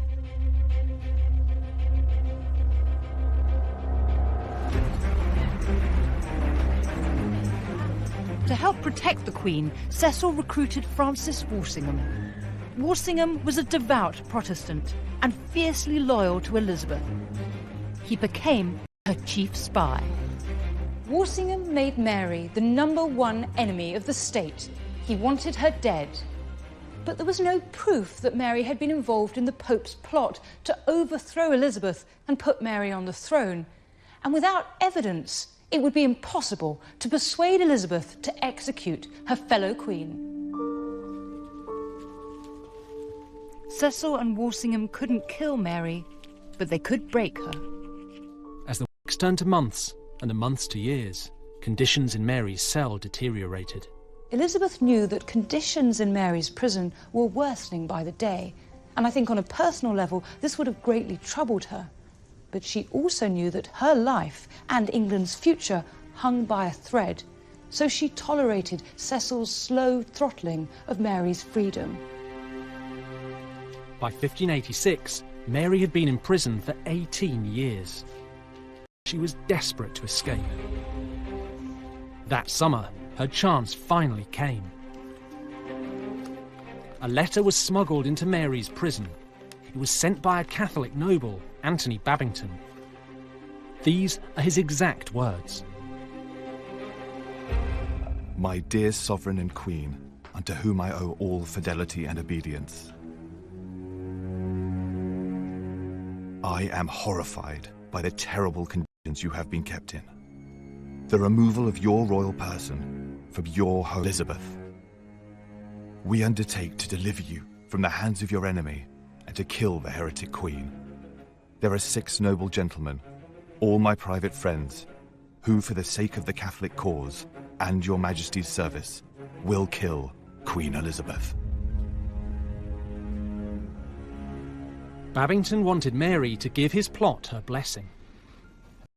To help protect the Queen, Cecil recruited Francis Walsingham. Walsingham was a devout Protestant and fiercely loyal to Elizabeth. He became her chief spy. Walsingham made Mary the #1 enemy of the state. He wanted her dead. But there was no proof that Mary had been involved in the Pope's plot to overthrow Elizabeth and put Mary on the throne. And without evidence, it would be impossible to persuade Elizabeth to execute her fellow queen. Cecil and Walsingham couldn't kill Mary, but they could break her. As the weeks turned to months and the months to years, conditions in Mary's cell deteriorated. Elizabeth knew that conditions in Mary's prison were worsening by the day, and I think on a personal level this would have greatly troubled her. But she also knew that her life and England's future hung by a thread, so she tolerated Cecil's slow throttling of Mary's freedom. By 1586, Mary had been in prison for 18 years. She was desperate to escape. That summer, her chance finally came. A letter was smuggled into Mary's prison. It was sent by a Catholic noble, Anthony Babington. These are his exact words. My dear sovereign and queen, unto whom I owe all fidelity and obedience. I am horrified by the terrible conditions you have been kept in. The removal of your royal person from your home, Elizabeth. We undertake to deliver you from the hands of your enemy and to kill the heretic queen. There are 6 noble gentlemen, all my private friends, who for the sake of the Catholic cause and your Majesty's service will kill Queen Elizabeth. Babington wanted Mary to give his plot her blessing.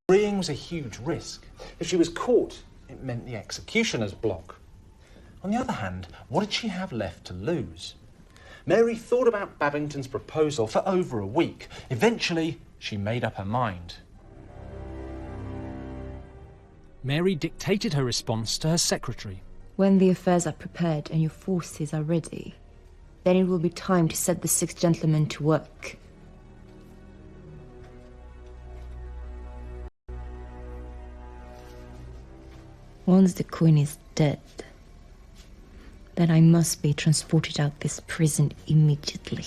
Freeing was a huge risk. If she was caught, it meant the executioner's block. On the other hand, what did she have left to lose? Mary thought about Babington's proposal for over a week. Eventually, she made up her mind. Mary dictated her response to her secretary. When the affairs are prepared and your forces are ready, then it will be time to set the 6 gentlemen to work. Once the Queen is dead, then I must be transported out this prison immediately.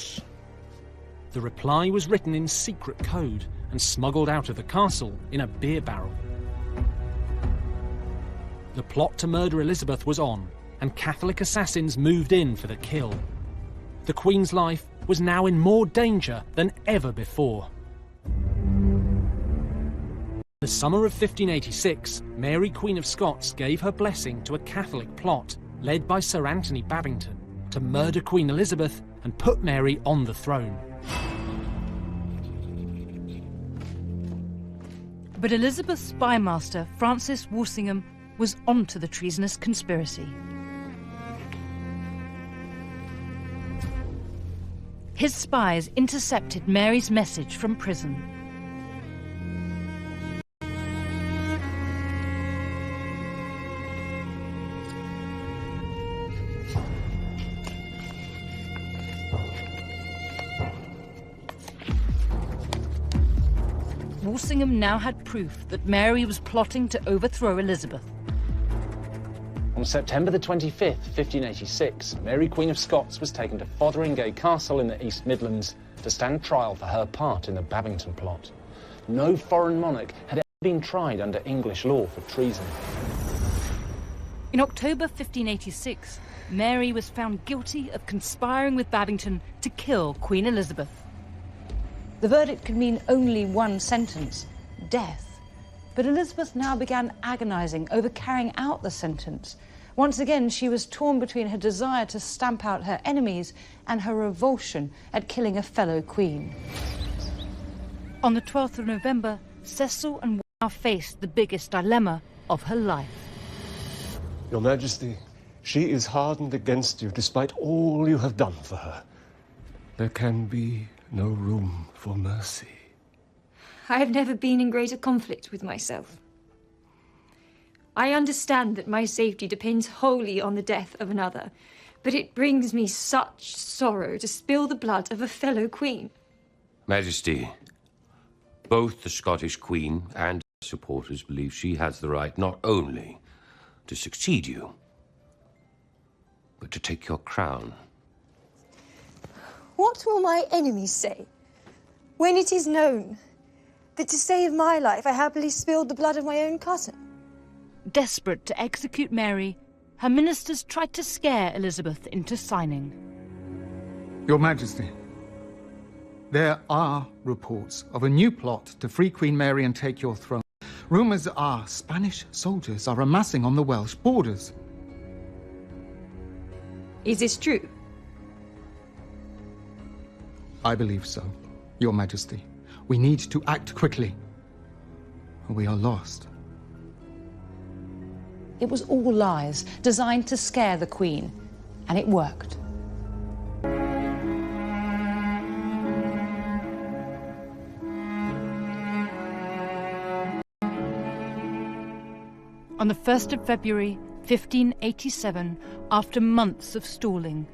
The reply was written in secret code and smuggled out of the castle in a beer barrel. The plot to murder Elizabeth was on, and Catholic assassins moved in for the kill. The Queen's life was now in more danger than ever before. The summer of 1586, Mary, Queen of Scots, gave her blessing to a Catholic plot led by Sir Anthony Babington to murder Queen Elizabeth and put Mary on the throne. But Elizabeth's spymaster, Francis Walsingham, was onto the treasonous conspiracy. His spies intercepted Mary's message from prison. Walsingham now had proof that Mary was plotting to overthrow Elizabeth. On September the 25th, 1586, Mary, Queen of Scots, was taken to Fotheringay Castle in the East Midlands to stand trial for her part in the Babington plot. No foreign monarch had ever been tried under English law for treason. In October 1586, Mary was found guilty of conspiring with Babington to kill Queen Elizabeth. The verdict could mean only one sentence, death. But Elizabeth now began agonising over carrying out the sentence. Once again, she was torn between her desire to stamp out her enemies and her revulsion at killing a fellow queen. On the 12th of November, Cecil and now faced the biggest dilemma of her life. Your Majesty, she is hardened against you despite all you have done for her. There can be no room for mercy. I have never been in greater conflict with myself. I understand that my safety depends wholly on the death of another, but it brings me such sorrow to spill the blood of a fellow queen. Majesty, both the Scottish Queen and her supporters believe she has the right not only to succeed you, but to take your crown. What will my enemies say when it is known that to save my life I happily spilled the blood of my own cousin? Desperate to execute Mary, her ministers tried to scare Elizabeth into signing. Your Majesty, there are reports of a new plot to free Queen Mary and take your throne. Rumours are Spanish soldiers are amassing on the Welsh borders. Is this true? I believe so, Your Majesty. We need to act quickly, or we are lost. It was all lies, designed to scare the Queen, and it worked. On the 1st of February, 1587, after months of stalling,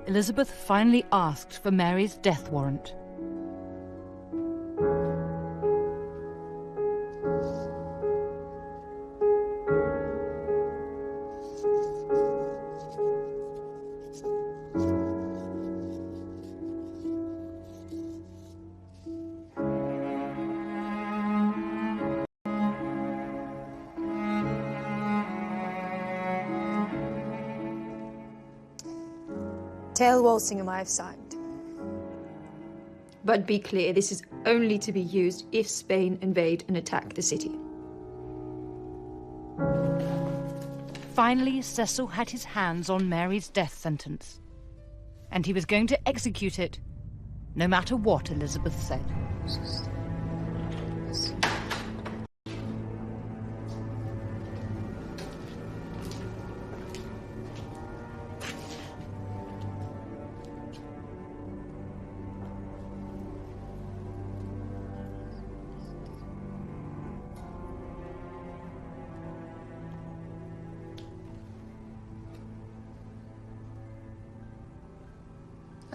Elizabeth finally asked for Mary's death warrant. Tell Walsingham I have signed. But be clear, this is only to be used if Spain invade and attack the city. Finally, Cecil had his hands on Mary's death sentence, and he was going to execute it, no matter what Elizabeth said.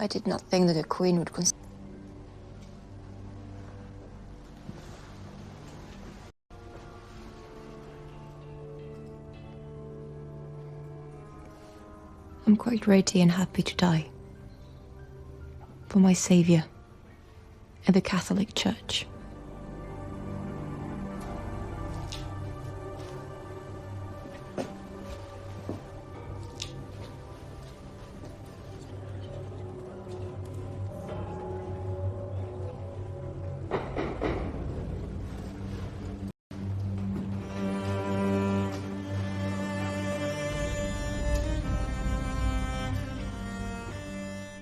I did not think that a queen would consider. I'm quite ready and happy to die. For my saviour and the Catholic Church.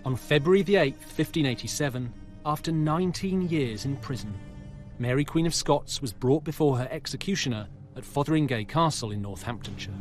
On February the 8th, 1587, after 19 years in prison, Mary Queen of Scots was brought before her executioner at Fotheringay Castle in Northamptonshire.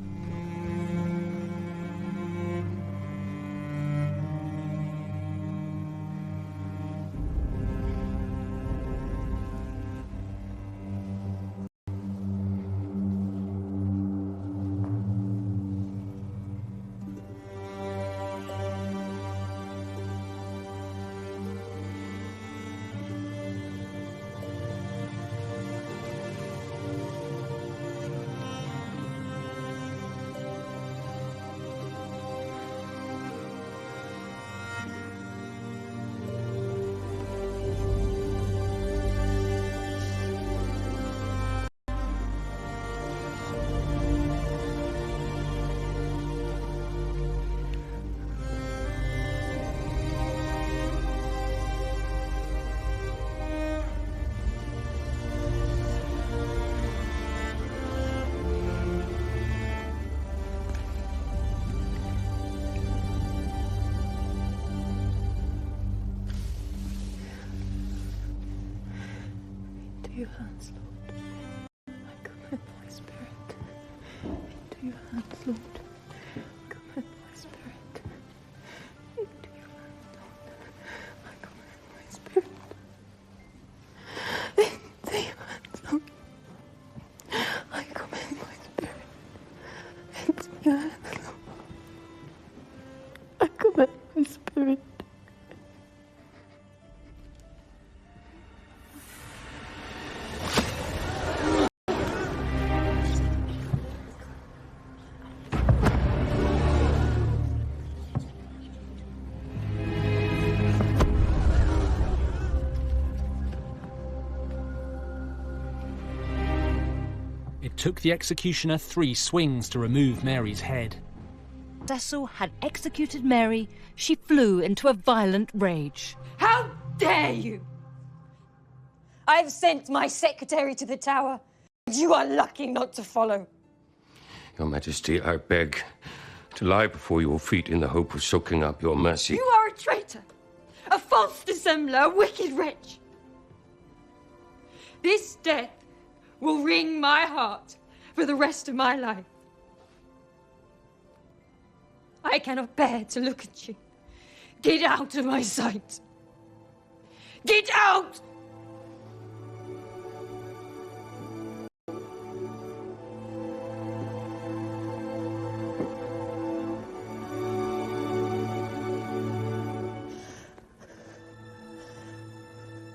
Into your hands, Lord. I commit my spirit. Into your hands, Lord. Commit my spirit. Into your hands, Lord. I commit my spirit. Into your hands, Lord. I commit my spirit. It took the executioner 3 swings to remove Mary's head. Cecil had executed Mary, she flew into a violent rage. How dare you! I have sent my secretary to the Tower. You are lucky not to follow. Your Majesty, I beg to lie before your feet in the hope of soaking up your mercy. You are a traitor, a false dissembler, a wicked wretch. This death will wring my heart for the rest of my life. I cannot bear to look at you. Get out of my sight. Get out!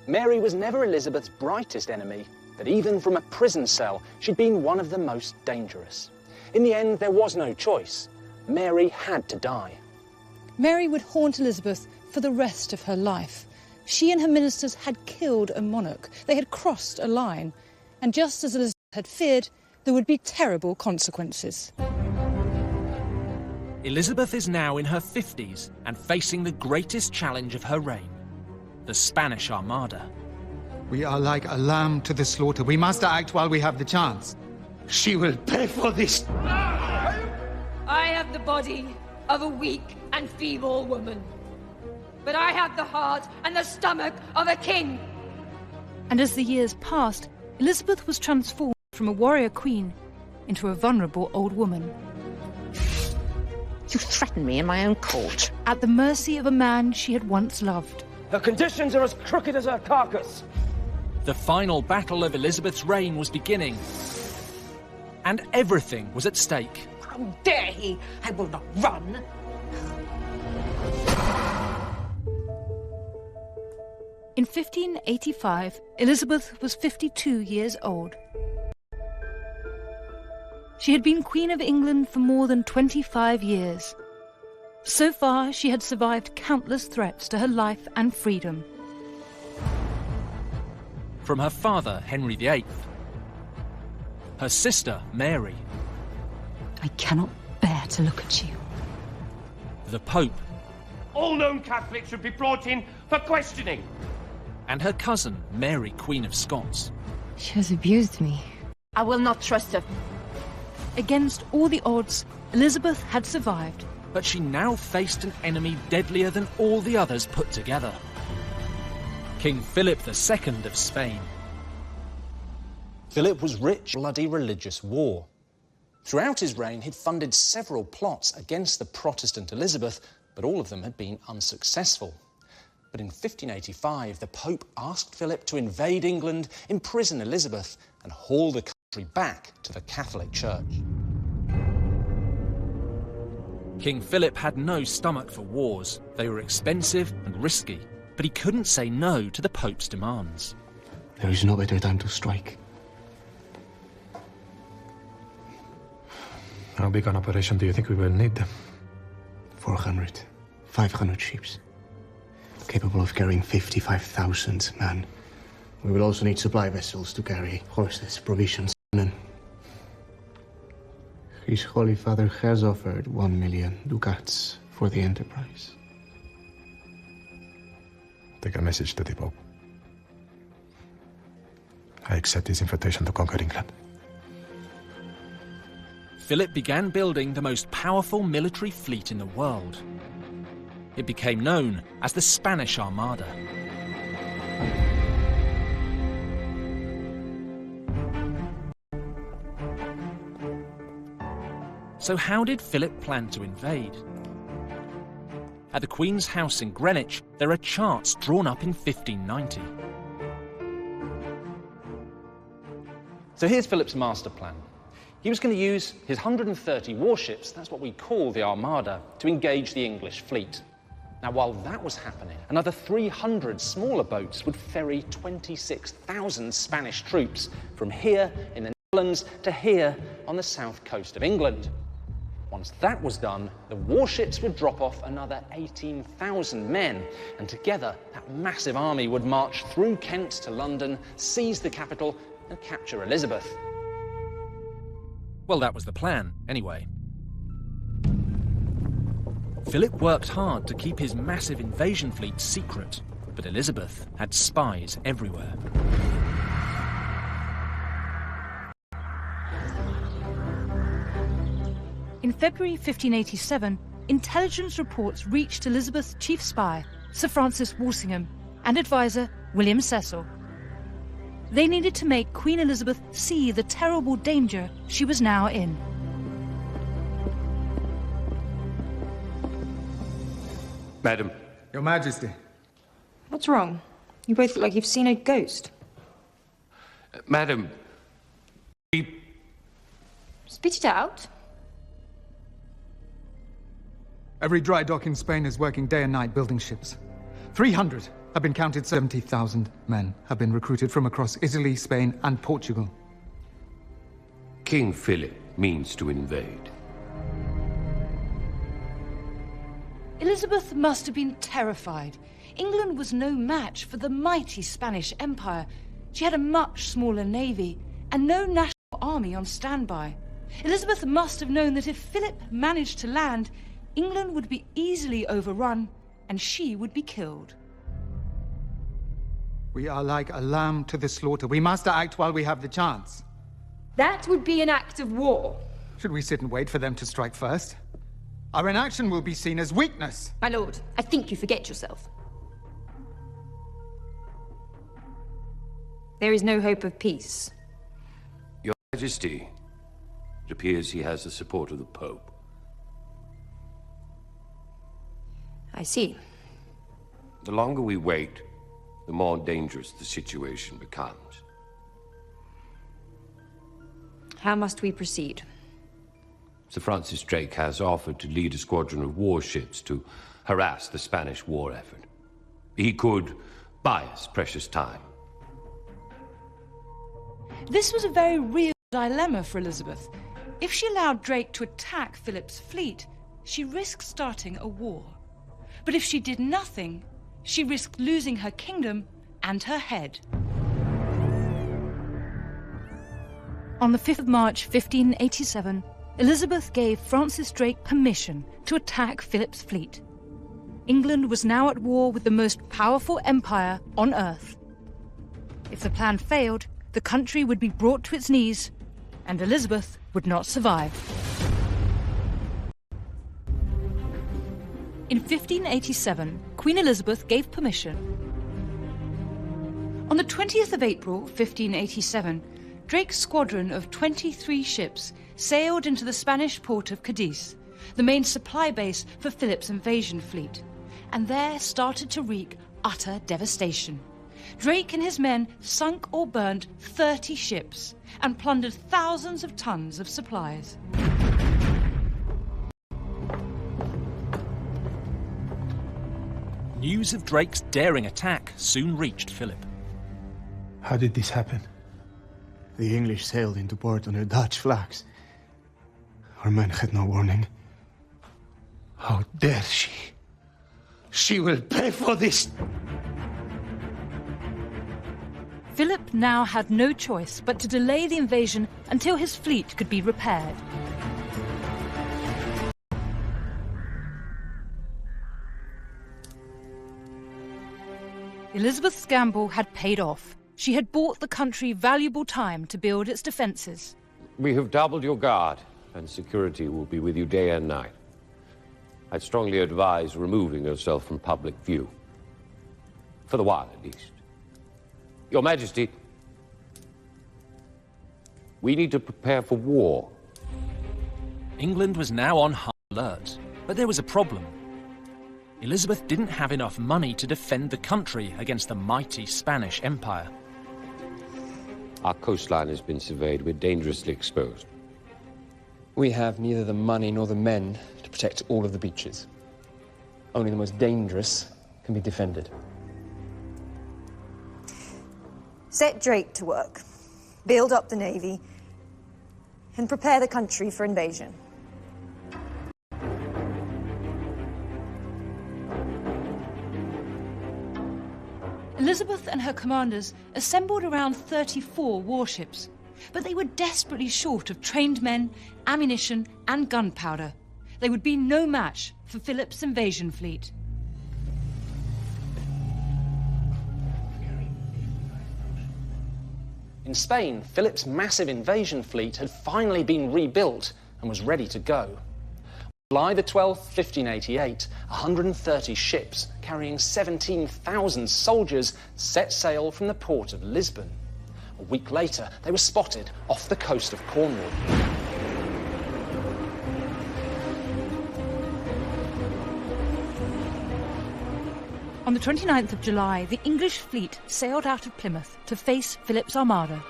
Mary was never Elizabeth's brightest enemy, but even from a prison cell, she'd been one of the most dangerous. In the end, there was no choice. Mary had to die. Mary would haunt Elizabeth for the rest of her life. She and her ministers had killed a monarch. They had crossed a line. And just as Elizabeth had feared, there would be terrible consequences. Elizabeth is now in her 50s and facing the greatest challenge of her reign, the Spanish Armada. We are like a lamb to the slaughter. We must act while we have the chance. She will pay for this. I have the body of a weak and feeble woman, but I have the heart and the stomach of a king. And as the years passed, Elizabeth was transformed from a warrior queen into a vulnerable old woman. You threaten me in my own court. At the mercy of a man she had once loved. Her conditions are as crooked as her carcass. The final battle of Elizabeth's reign was beginning, and everything was at stake. How dare he! I will not run! In 1585, Elizabeth was 52 years old. She had been Queen of England for more than 25 years. So far, she had survived countless threats to her life and freedom. From her father, Henry VIII, her sister, Mary, I cannot bear to look at you. the Pope, All known Catholics should be brought in for questioning. and her cousin, Mary, Queen of Scots. She has abused me. I will not trust her. Against all the odds, Elizabeth had survived. But she now faced an enemy deadlier than all the others put together. King Philip II of Spain. Philip was rich, bloody religious war. Throughout his reign, he'd funded several plots against the Protestant Elizabeth, but all of them had been unsuccessful. But in 1585, the Pope asked Philip to invade England, imprison Elizabeth, and haul the country back to the Catholic Church. King Philip had no stomach for wars. They were expensive and risky, but he couldn't say no to the Pope's demands. There is no better time to strike. How big an operation do you think we will need? 400, 500 ships. Capable of carrying 55,000 men. We will also need supply vessels to carry horses, provisions, and... His Holy Father has offered 1 million ducats for the enterprise. Take a message to the Pope. I accept his invitation to conquer England. Philip began building the most powerful military fleet in the world. It became known as the Spanish Armada. So how did Philip plan to invade? At the Queen's house in Greenwich, there are charts drawn up in 1590. So here's Philip's master plan. He was going to use his 130 warships, that's what we call the Armada, to engage the English fleet. Now, while that was happening, another 300 smaller boats would ferry 26,000 Spanish troops from here in the Netherlands to here on the south coast of England. Once that was done, the warships would drop off another 18,000 men, and together that massive army would march through Kent to London, seize the capital, and capture Elizabeth. Well, that was the plan, anyway. Philip worked hard to keep his massive invasion fleet secret, but Elizabeth had spies everywhere. In February 1587, intelligence reports reached Elizabeth's chief spy, Sir Francis Walsingham, and advisor William Cecil. They needed to make Queen Elizabeth see the terrible danger she was now in. Madam. Your Majesty. What's wrong? You both look like you've seen a ghost. Madam. Spit it out. Every dry dock in Spain is working day and night building ships. 300 have been counted. 70,000 men have been recruited from across Italy, Spain, and Portugal. King Philip means to invade. Elizabeth must have been terrified. England was no match for the mighty Spanish Empire. She had a much smaller navy and no national army on standby. Elizabeth must have known that if Philip managed to land, England would be easily overrun and she would be killed. We are like a lamb to the slaughter. We must act while we have the chance. That would be an act of war. Should we sit and wait for them to strike first? Our inaction will be seen as weakness. My lord, I think you forget yourself. There is no hope of peace. Your Majesty, it appears he has the support of the Pope. I see. The longer we wait, the more dangerous the situation becomes. How must we proceed? Sir Francis Drake has offered to lead a squadron of warships to harass the Spanish war effort. He could buy us precious time. This was a very real dilemma for Elizabeth. If she allowed Drake to attack Philip's fleet, she risked starting a war. But if she did nothing, she risked losing her kingdom and her head. On the 5th of March 1587, Elizabeth gave Francis Drake permission to attack Philip's fleet. England was now at war with the most powerful empire on earth. If the plan failed, the country would be brought to its knees, and Elizabeth would not survive. In 1587, Queen Elizabeth gave permission. On the 20th of April, 1587, Drake's squadron of 23 ships sailed into the Spanish port of Cadiz, the main supply base for Philip's invasion fleet, and there started to wreak utter devastation. Drake and his men sunk or burned 30 ships and plundered thousands of tons of supplies. News of Drake's daring attack soon reached Philip. How did this happen? The English sailed into port under Dutch flags. Our men had no warning. How dare she? She will pay for this! Philip now had no choice but to delay the invasion until his fleet could be repaired. Elizabeth's gamble had paid off. She had bought the country valuable time to build its defences. We have doubled your guard, and security will be with you day and night. I'd strongly advise removing yourself from public view. For the while, at least. Your Majesty, we need to prepare for war. England was now on high alert, but there was a problem. Elizabeth didn't have enough money to defend the country against the mighty Spanish Empire. Our coastline has been surveyed. We're dangerously exposed. We have neither the money nor the men to protect all of the beaches. Only the most dangerous can be defended. Set Drake to work, build up the navy, and prepare the country for invasion. Elizabeth and her commanders assembled around 34 warships. But they were desperately short of trained men, ammunition, and gunpowder. They would be no match for Philip's invasion fleet. In Spain, Philip's massive invasion fleet had finally been rebuilt and was ready to go. On July the 12th, 1588, 130 ships carrying 17,000 soldiers set sail from the port of Lisbon. A week later, they were spotted off the coast of Cornwall. On the 29th of July, the English fleet sailed out of Plymouth to face Philip's armada.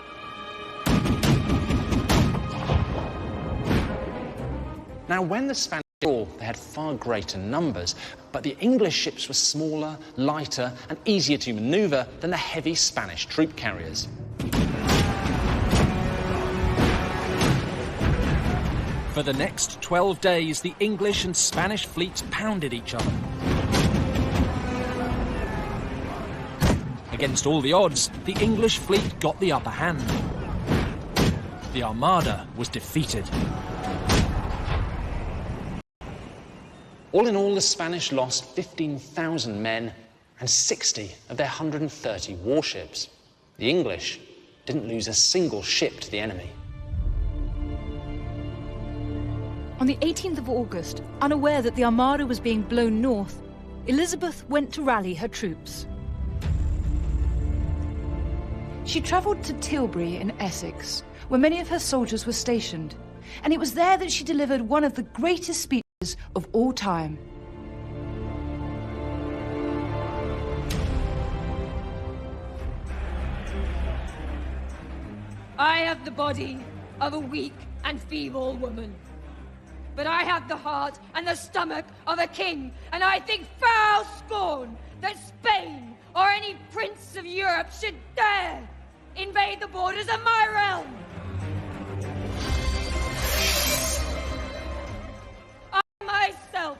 Now, when the Spanish saw, they had far greater numbers, but the English ships were smaller, lighter, and easier to maneuver than the heavy Spanish troop carriers. For the next 12 days, the English and Spanish fleets pounded each other. Against all the odds, the English fleet got the upper hand. The Armada was defeated. All in all, the Spanish lost 15,000 men and 60 of their 130 warships. The English didn't lose a single ship to the enemy. On the 18th of August, unaware that the Armada was being blown north, Elizabeth went to rally her troops. She travelled to Tilbury in Essex, where many of her soldiers were stationed, and it was there that she delivered one of the greatest speeches of all time. I have the body of a weak and feeble woman, but I have the heart and the stomach of a king, and I think foul scorn that Spain or any prince of Europe should dare invade the borders of my realm. I myself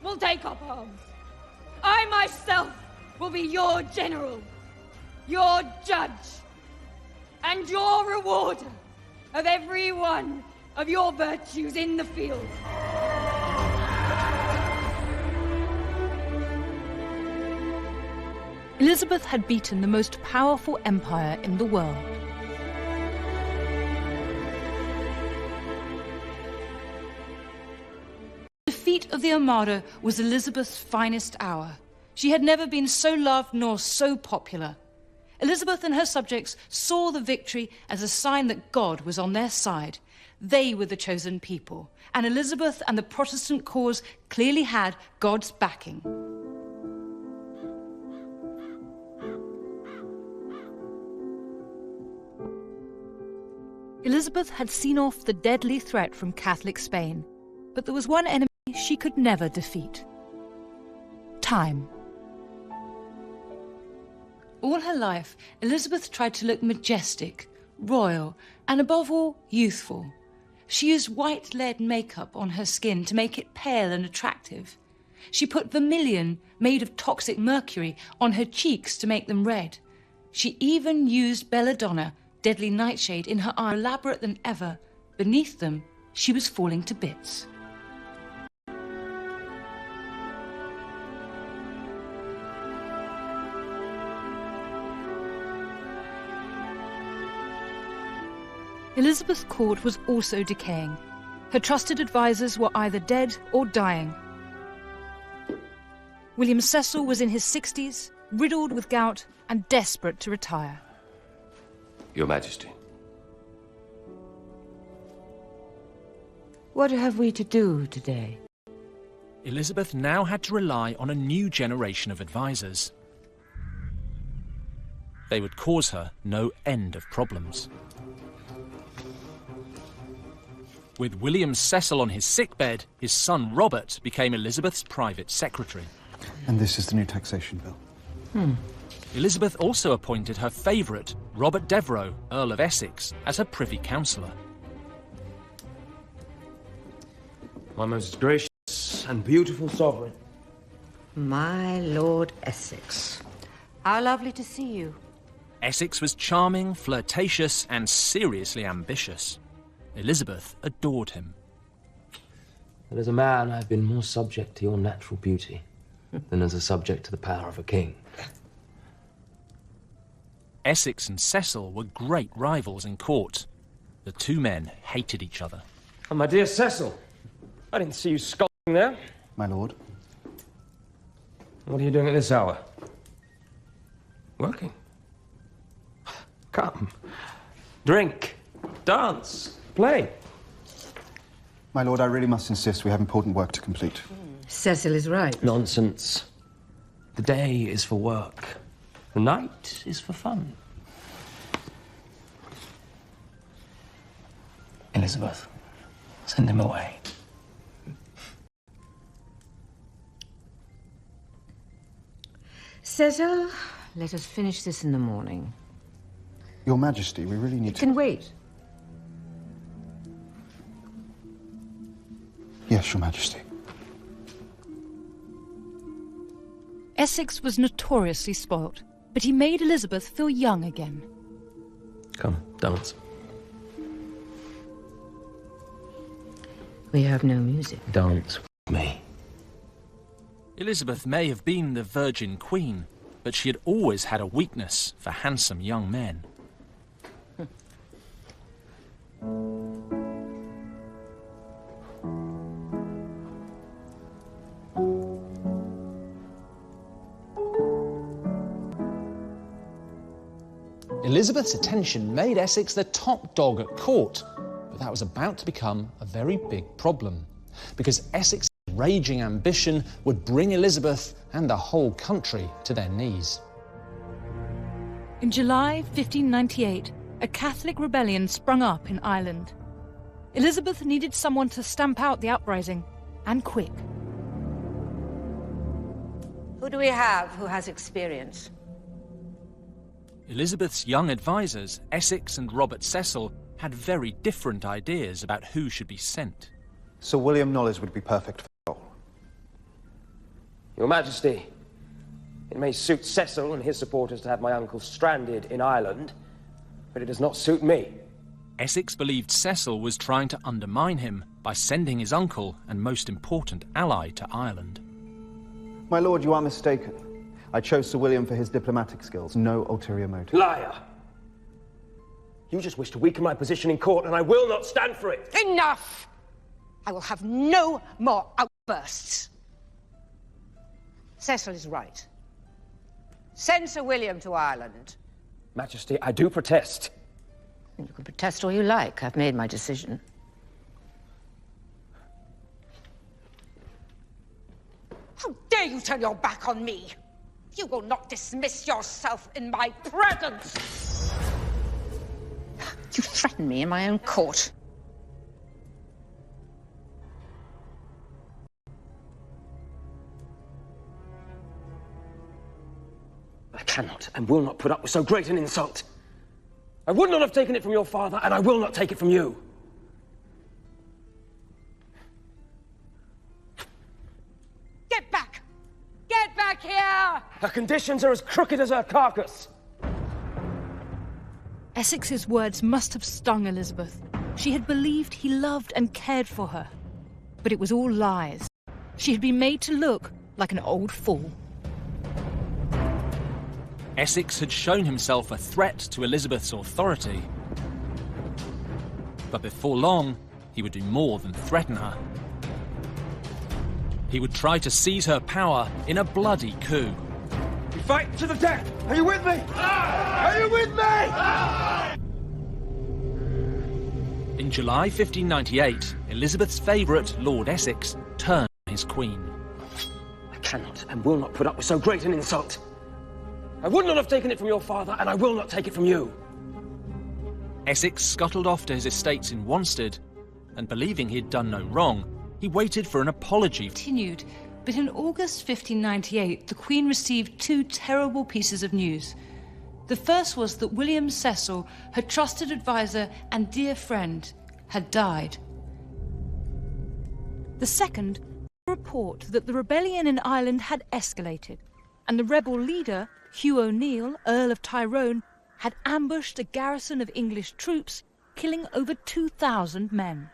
will take up arms. I myself will be your general, your judge, and your rewarder of every one of your virtues in the field. Elizabeth had beaten the most powerful empire in the world. The defeat of the Armada was Elizabeth's finest hour. She had never been so loved nor so popular. Elizabeth and her subjects saw the victory as a sign that God was on their side. They were the chosen people, and Elizabeth and the Protestant cause clearly had God's backing. Elizabeth had seen off the deadly threat from Catholic Spain, but there was one enemy she could never defeat: time. All her life, Elizabeth tried to look majestic, royal, and above all, youthful. She used white lead makeup on her skin to make it pale and attractive. She put vermilion, made of toxic mercury, on her cheeks to make them red. She even used belladonna, deadly nightshade, in her eye, more elaborate than ever. Beneath them, she was falling to bits. Elizabeth's court was also decaying. Her trusted advisors were either dead or dying. William Cecil was in his 60s, riddled with gout and desperate to retire. Your Majesty. What have we to do today? Elizabeth now had to rely on a new generation of advisors. They would cause her no end of problems. With William Cecil on his sickbed, his son Robert became Elizabeth's private secretary. And this is the new taxation bill. Elizabeth also appointed her favourite, Robert Devereux, Earl of Essex, as her Privy Councillor. My most gracious and beautiful sovereign. My Lord Essex. How lovely to see you. Essex was charming, flirtatious, and seriously ambitious. Elizabeth adored him. But as a man, I've been more subject to your natural beauty than as a subject to the power of a king. Essex and Cecil were great rivals in court. The two men hated each other. Oh, my dear Cecil, I didn't see you skulking there. My lord. What are you doing at this hour? Working. Come. Drink. Dance. Play. My lord, I really must insist we have important work to complete. Cecil is right. Nonsense. The day is for work. The night is for fun. Elizabeth, send him away. Cecil, let us finish this in the morning. Your Majesty, we really need to... Can wait. Yes, Your Majesty. Essex was notoriously spoilt, but he made Elizabeth feel young again. Come, dance. We have no music. Dance with me. Elizabeth may have been the Virgin Queen, but she had always had a weakness for handsome young men. Elizabeth's attention made Essex the top dog at court, but that was about to become a very big problem, because Essex's raging ambition would bring Elizabeth and the whole country to their knees. In July 1598, a Catholic rebellion sprung up in Ireland. Elizabeth needed someone to stamp out the uprising, and quick. Who do we have who has experience? Elizabeth's young advisors, Essex and Robert Cecil, had very different ideas about who should be sent. Sir William Knollys would be perfect for the role. Your Majesty, it may suit Cecil and his supporters to have my uncle stranded in Ireland, but it does not suit me. Essex believed Cecil was trying to undermine him by sending his uncle and most important ally to Ireland. My lord, you are mistaken. I chose Sir William for his diplomatic skills, no ulterior motive. Liar! You just wish to weaken my position in court, and I will not stand for it! Enough! I will have no more outbursts. Cecil is right. Send Sir William to Ireland. Majesty, I do protest. You can protest all you like. I've made my decision. How dare you turn your back on me? You will not dismiss yourself in my presence! You threaten me in my own court. I cannot and will not put up with so great an insult. I would not have taken it from your father, and I will not take it from you. Get back! Get back here! Her conditions are as crooked as her carcass. Essex's words must have stung Elizabeth. She had believed he loved and cared for her. But it was all lies. She had been made to look like an old fool. Essex had shown himself a threat to Elizabeth's authority. But before long, he would do more than threaten her. He would try to seize her power in a bloody coup. We fight to the death! Are you with me? Are you with me? In July 1598, Elizabeth's favourite, Lord Essex, turned on his queen. I cannot and will not put up with so great an insult. I would not have taken it from your father, and I will not take it from you. Essex scuttled off to his estates in Wanstead, and believing he'd done no wrong, he waited for an apology. Continued, but in August 1598, the Queen received two terrible pieces of news. The first was that William Cecil, her trusted advisor and dear friend, had died. The second, a report that the rebellion in Ireland had escalated, and the rebel leader, Hugh O'Neill, Earl of Tyrone, had ambushed a garrison of English troops, killing over 2,000 men.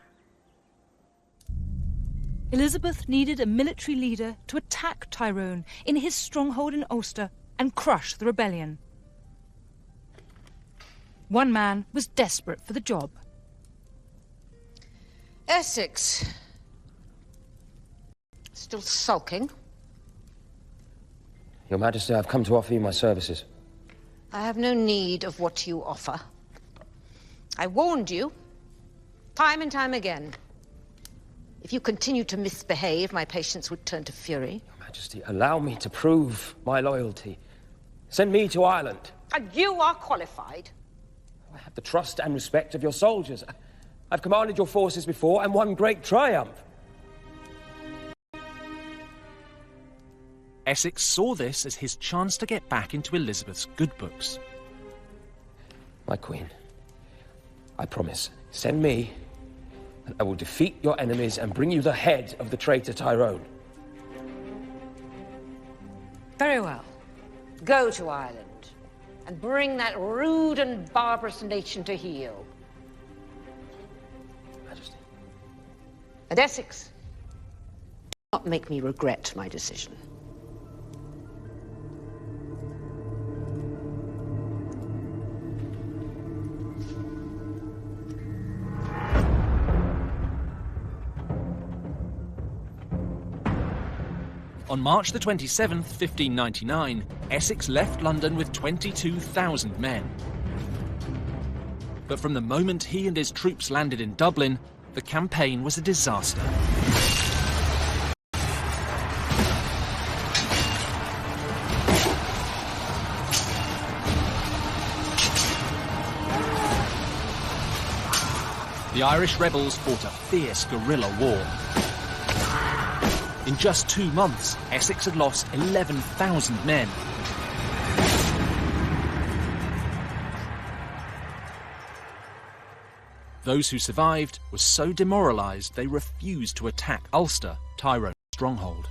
Elizabeth needed a military leader to attack Tyrone in his stronghold in Ulster and crush the rebellion. One man was desperate for the job. Essex. Still sulking? Your Majesty, I've come to offer you my services. I have no need of what you offer. I warned you, time and time again. If you continue to misbehave, my patience would turn to fury. Your Majesty, allow me to prove my loyalty. Send me to Ireland. And you are qualified. I have the trust and respect of your soldiers. I've commanded your forces before and won great triumph. Essex saw this as his chance to get back into Elizabeth's good books. My queen, I promise, send me, and I will defeat your enemies and bring you the head of the traitor Tyrone. Very well. Go to Ireland and bring that rude and barbarous nation to heel. Majesty. And Essex, do not make me regret my decision. On March the 27th, 1599, Essex left London with 22,000 men. But from the moment he and his troops landed in Dublin, the campaign was a disaster. The Irish rebels fought a fierce guerrilla war. In just 2 months, Essex had lost 11,000 men. Those who survived were so demoralised they refused to attack Ulster, Tyrone's stronghold.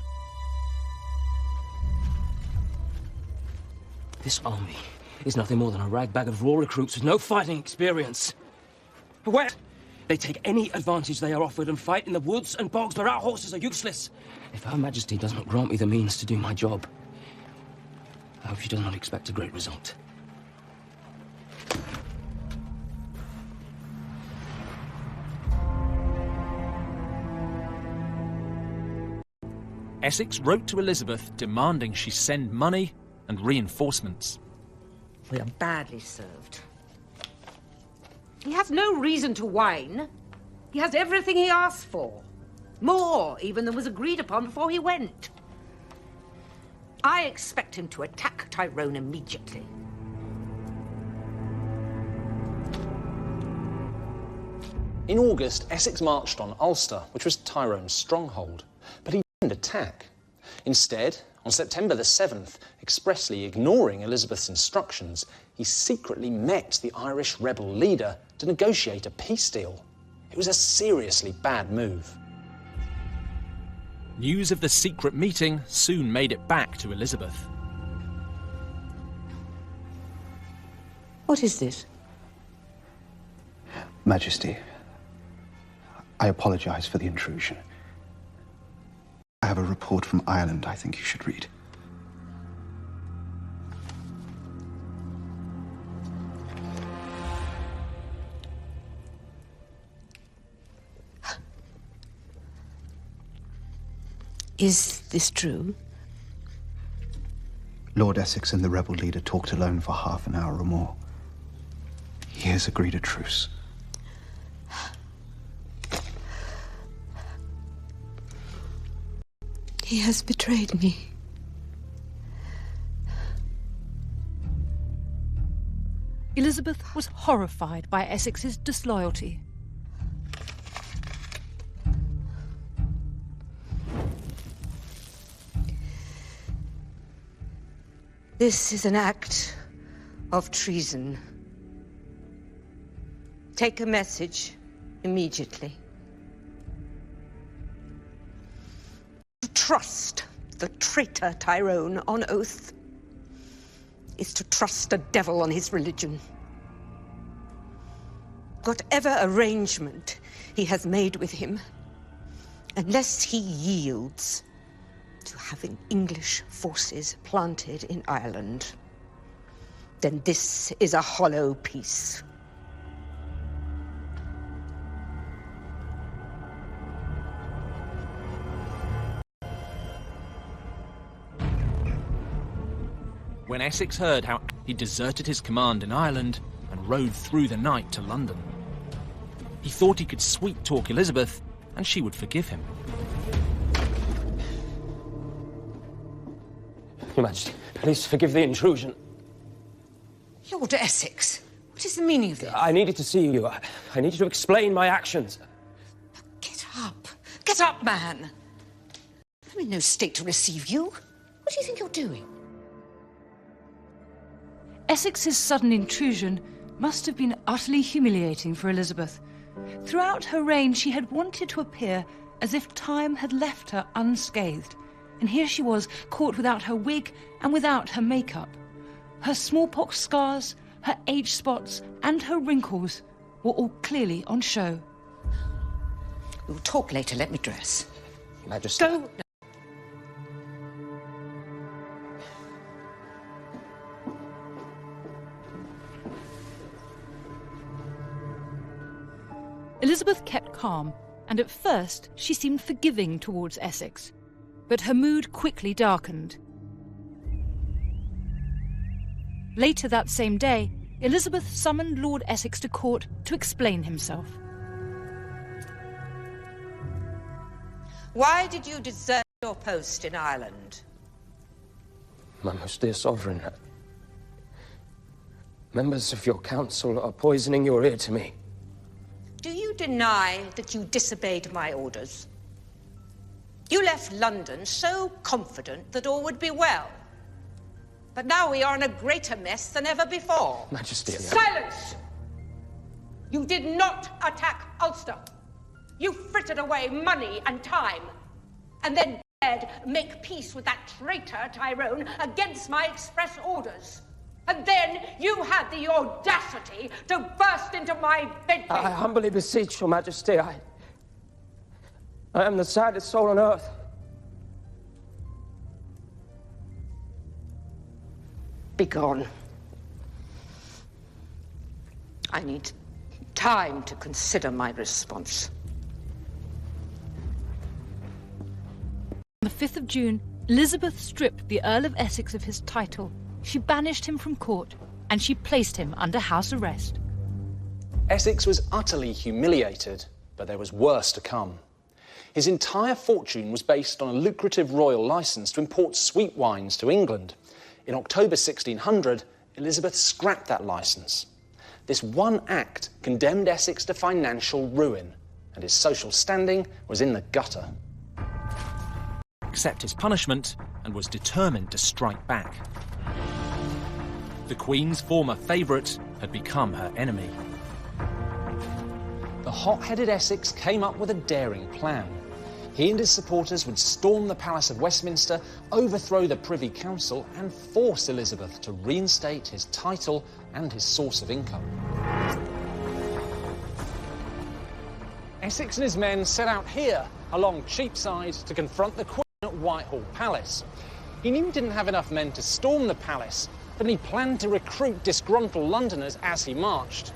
This army is nothing more than a rag bag of raw recruits with no fighting experience. Where they take any advantage they are offered and fight in the woods and bogs, but our horses are useless. If Her Majesty does not grant me the means to do my job, I hope she does not expect a great result. Essex wrote to Elizabeth demanding she send money and reinforcements. We are badly served. He has no reason to whine. He has everything he asked for. More, even, than was agreed upon before he went. I expect him to attack Tyrone immediately. In August, Essex marched on Ulster, which was Tyrone's stronghold. But he didn't attack. Instead, on September the 7th, expressly ignoring Elizabeth's instructions, he secretly met the Irish rebel leader to negotiate a peace deal. It was a seriously bad move. News of the secret meeting soon made it back to Elizabeth. What is this? Majesty, I apologize for the intrusion. I have a report from Ireland I think you should read. Is this true? Lord Essex and the rebel leader talked alone for half an hour or more. He has agreed a truce. He has betrayed me. Elizabeth was horrified by Essex's disloyalty. This is an act of treason. Take a message immediately. Trust the traitor Tyrone on oath. is to trust a devil on his religion. Whatever arrangement he has made with him, unless he yields to having English forces planted in Ireland, then this is a hollow peace. When Essex heard how he deserted his command in Ireland and rode through the night to London, he thought he could sweet-talk Elizabeth and she would forgive him. Your Majesty, please forgive the intrusion. Lord Essex, what is the meaning of this? I needed to see you. I needed to explain my actions. Get up. Get up, man. I'm in no state to receive you. What do you think you're doing? Essex's sudden intrusion must have been utterly humiliating for Elizabeth. Throughout her reign, she had wanted to appear as if time had left her unscathed. And here she was, caught without her wig and without her makeup. Her smallpox scars, her age spots, and her wrinkles were all clearly on show. We'll talk later. Let me dress. Majesty. Go. Elizabeth kept calm, and at first she seemed forgiving towards Essex. But her mood quickly darkened. Later that same day, Elizabeth summoned Lord Essex to court to explain himself. Why did you desert your post in Ireland? My most dear sovereign, members of your council are poisoning your ear to me. Do you deny that you disobeyed my orders? You left London so confident that all would be well. But now we are in a greater mess than ever before. Majesty. Silence! You did not attack Ulster. You frittered away money and time, and then dared make peace with that traitor Tyrone against my express orders. And then you had the audacity to burst into my bedroom. I humbly beseech your Majesty, I am the saddest soul on earth. Begone. I need time to consider my response. On the 5th of June, Elizabeth stripped the Earl of Essex of his title. She banished him from court, and she placed him under house arrest. Essex was utterly humiliated, but there was worse to come. His entire fortune was based on a lucrative royal licence to import sweet wines to England. In October 1600, Elizabeth scrapped that licence. This one act condemned Essex to financial ruin, and his social standing was in the gutter. Accept his punishment and was determined to strike back. The Queen's former favourite had become her enemy. The hot-headed Essex came up with a daring plan. He and his supporters would storm the Palace of Westminster, overthrow the Privy Council, and force Elizabeth to reinstate his title and his source of income. Essex and his men set out here, along Cheapside, to confront the Queen at Whitehall Palace. He knew he didn't have enough men to storm the palace, but he planned to recruit disgruntled Londoners as he marched.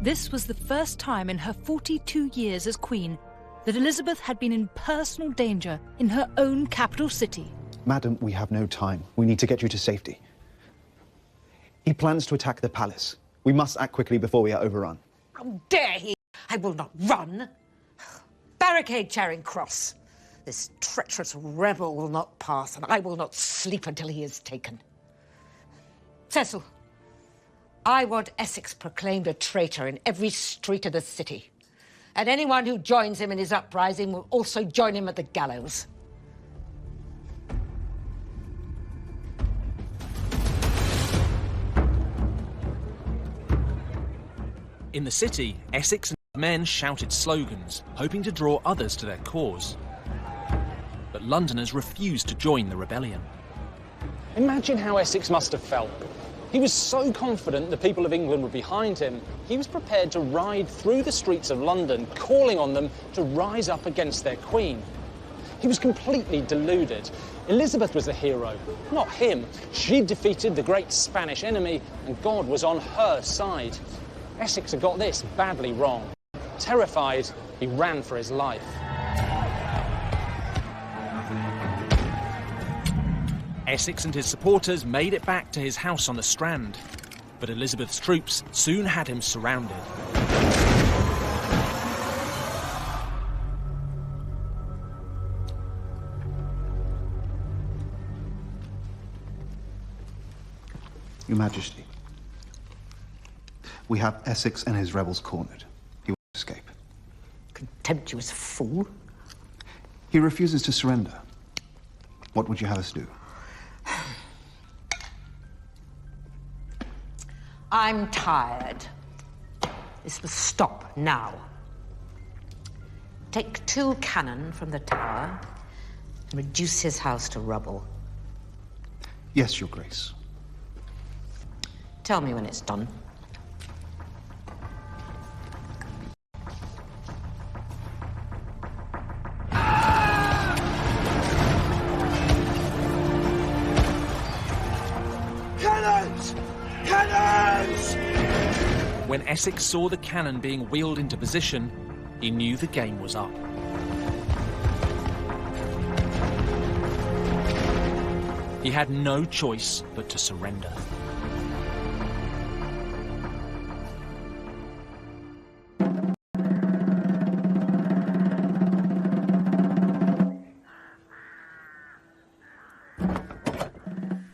This was the first time in her 42 years as Queen that Elizabeth had been in personal danger in her own capital city. Madam, we have no time. We need to get you to safety. He plans to attack the palace. We must act quickly before we are overrun. How dare he! I will not run. Barricade Charing Cross. This treacherous rebel will not pass, and I will not sleep until he is taken. Cecil, I want Essex proclaimed a traitor in every street of the city. And anyone who joins him in his uprising will also join him at the gallows. In the city, Essex and men shouted slogans, hoping to draw others to their cause. but Londoners refused to join the rebellion. Imagine how Essex must have felt. He was so confident the people of England were behind him, he was prepared to ride through the streets of London, calling on them to rise up against their queen. He was completely deluded. Elizabeth was the hero, not him. She'd defeated the great Spanish enemy, and God was on her side. Essex had got this badly wrong. Terrified, he ran for his life. Essex and his supporters made it back to his house on the Strand, but Elizabeth's troops soon had him surrounded. Your Majesty, we have Essex and his rebels cornered. He will escape. Contemptuous fool. He refuses to surrender. What would you have us do? I'm tired. This must stop now. Take 2 cannon from the tower and reduce his house to rubble. Yes, Your Grace. Tell me when it's done. Cannons! Cannons! When Essex saw the cannon being wheeled into position, he knew the game was up. He had no choice but to surrender.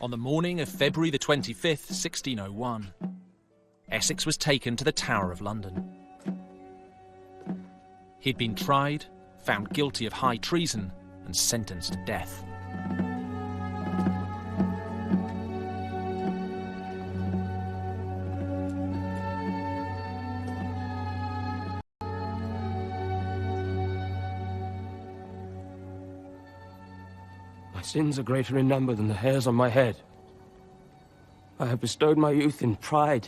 On the morning of February the 25th, 1601, Essex was taken to the Tower of London. He'd been tried, found guilty of high treason, and sentenced to death. My sins are greater in number than the hairs on my head. I have bestowed my youth in pride,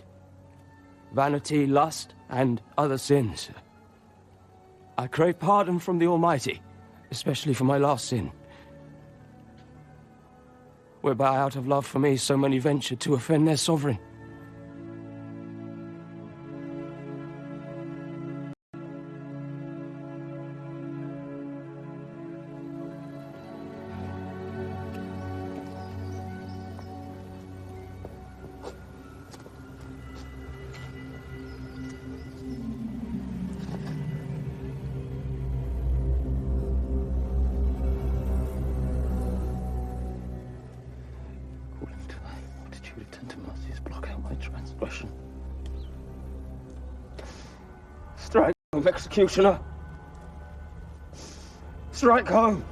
vanity, lust, and other sins. I crave pardon from the Almighty, especially for my last sin, whereby out of love for me so many ventured to offend their sovereign. Strike home, executioner! Strike home!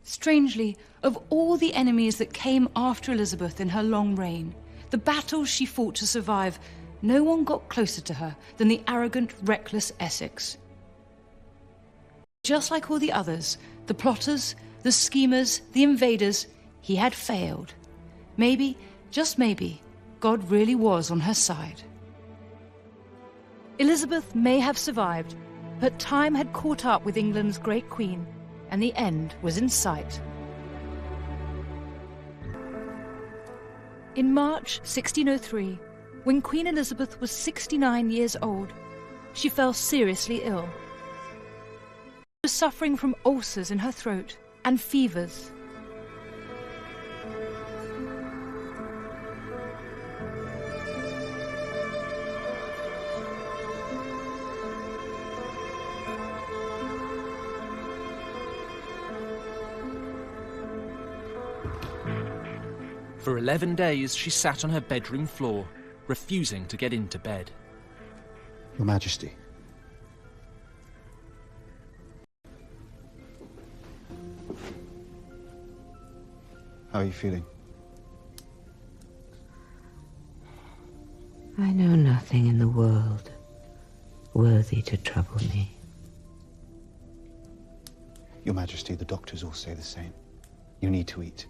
Strangely, of all the enemies that came after Elizabeth in her long reign, the battles she fought to survive, no one got closer to her than the arrogant, reckless Essex. Just like all the others, the plotters, the schemers, the invaders, he had failed. Maybe, just maybe, God really was on her side. Elizabeth may have survived, but time had caught up with England's great queen, and the end was in sight. In March 1603, when Queen Elizabeth was 69 years old, she fell seriously ill. She was suffering from ulcers in her throat and fevers. For 11 days, she sat on her bedroom floor, refusing to get into bed. Your Majesty. How are you feeling? I know nothing in the world worthy to trouble me. Your Majesty, the doctors all say the same. You need to eat.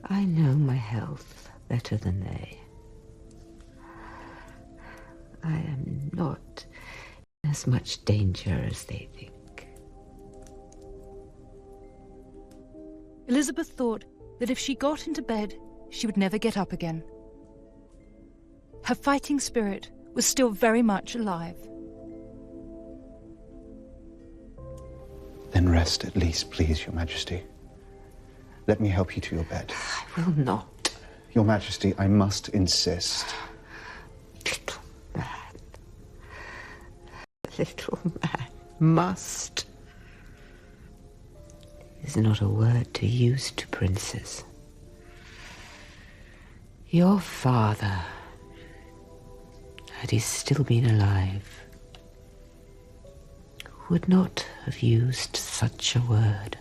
I know my health better than they. I am not in as much danger as they think. Elizabeth thought that if she got into bed, she would never get up again. Her fighting spirit was still very much alive. Then rest at least, please, Your Majesty. Let me help you to your bed. I will not. Your Majesty, I must insist. Little man must is not a word to use to princes. Your father, had he still been alive, would not have used such a word.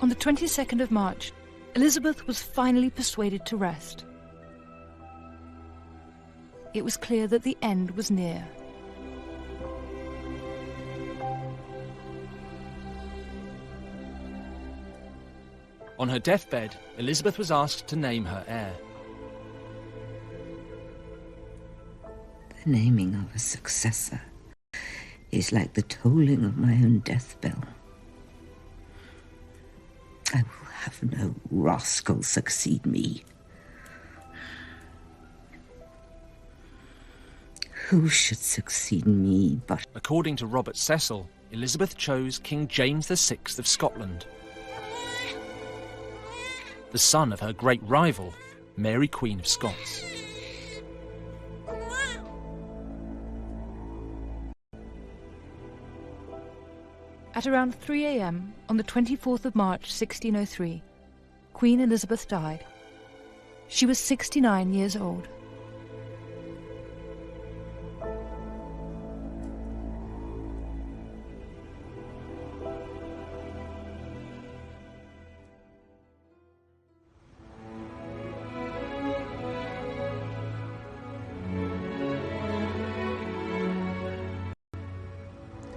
On the 22nd of March, Elizabeth was finally persuaded to rest. It was clear that the end was near. On her deathbed, Elizabeth was asked to name her heir. The naming of a successor is like the tolling of my own death bell. I will have no rascal succeed me. Who should succeed me but... According to Robert Cecil, Elizabeth chose King James VI of Scotland, the son of her great rival, Mary Queen of Scots. At around 3 a.m. on the 24th of March 1603, Queen Elizabeth died. She was 69 years old.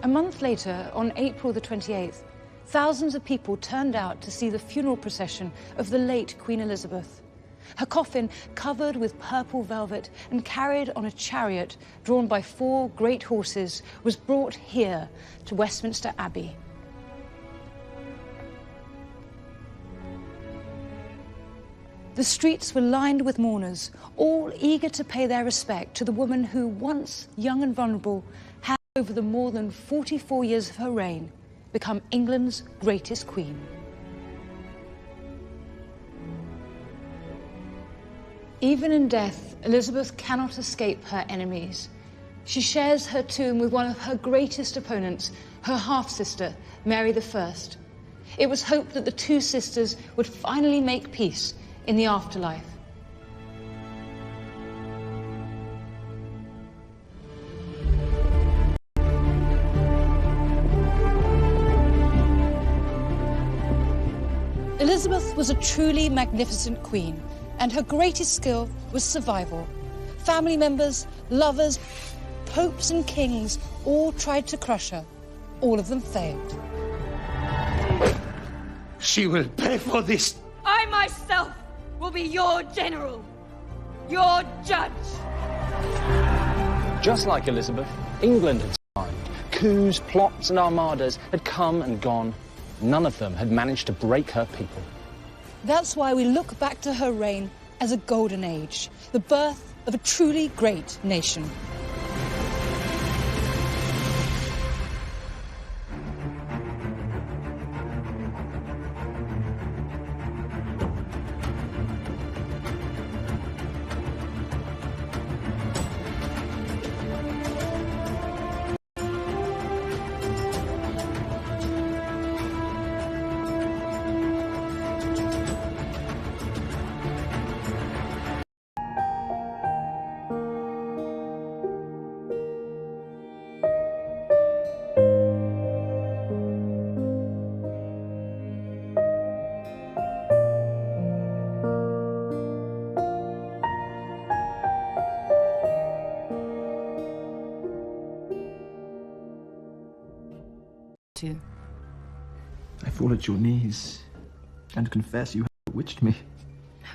A month later, on April the 28th, thousands of people turned out to see the funeral procession of the late Queen Elizabeth. Her coffin, covered with purple velvet and carried on a chariot drawn by 4 great horses, was brought here to Westminster Abbey. The streets were lined with mourners, all eager to pay their respect to the woman who, once young and vulnerable, had, over the more than 44 years of her reign, become England's greatest queen. Even in death, Elizabeth cannot escape her enemies. She shares her tomb with one of her greatest opponents, her half-sister, Mary I. It was hoped that the two sisters would finally make peace in the afterlife. Elizabeth was a truly magnificent queen, and her greatest skill was survival. Family members, lovers, popes and kings all tried to crush her. All of them failed. She will pay for this. I myself will be your general, your judge. Just like Elizabeth, England had survived. Coups, plots and armadas had come and gone. None of them had managed to break her people. That's why we look back to her reign as a golden age, the birth of a truly great nation. to. I fall at your knees and confess you have bewitched me.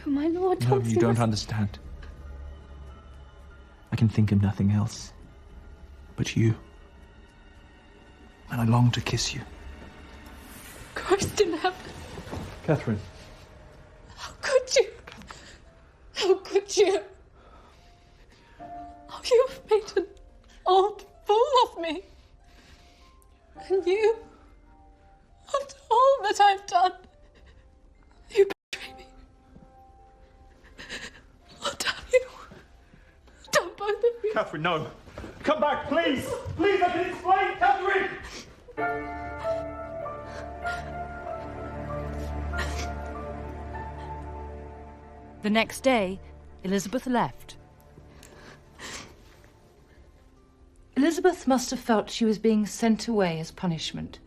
No, my lord, No, don't you do don't this. understand. I can think of nothing else but you. And I long to kiss you. Christ in heaven. Catherine. How could you? How could you? Oh, you have made an old fool of me. And you, after all that I've done, you betray me. Oh, damn you. Damn both of you. Catherine, no. Come back, please. Please, I can explain, Catherine. The next day, Elizabeth left. Elizabeth must have felt she was being sent away as punishment,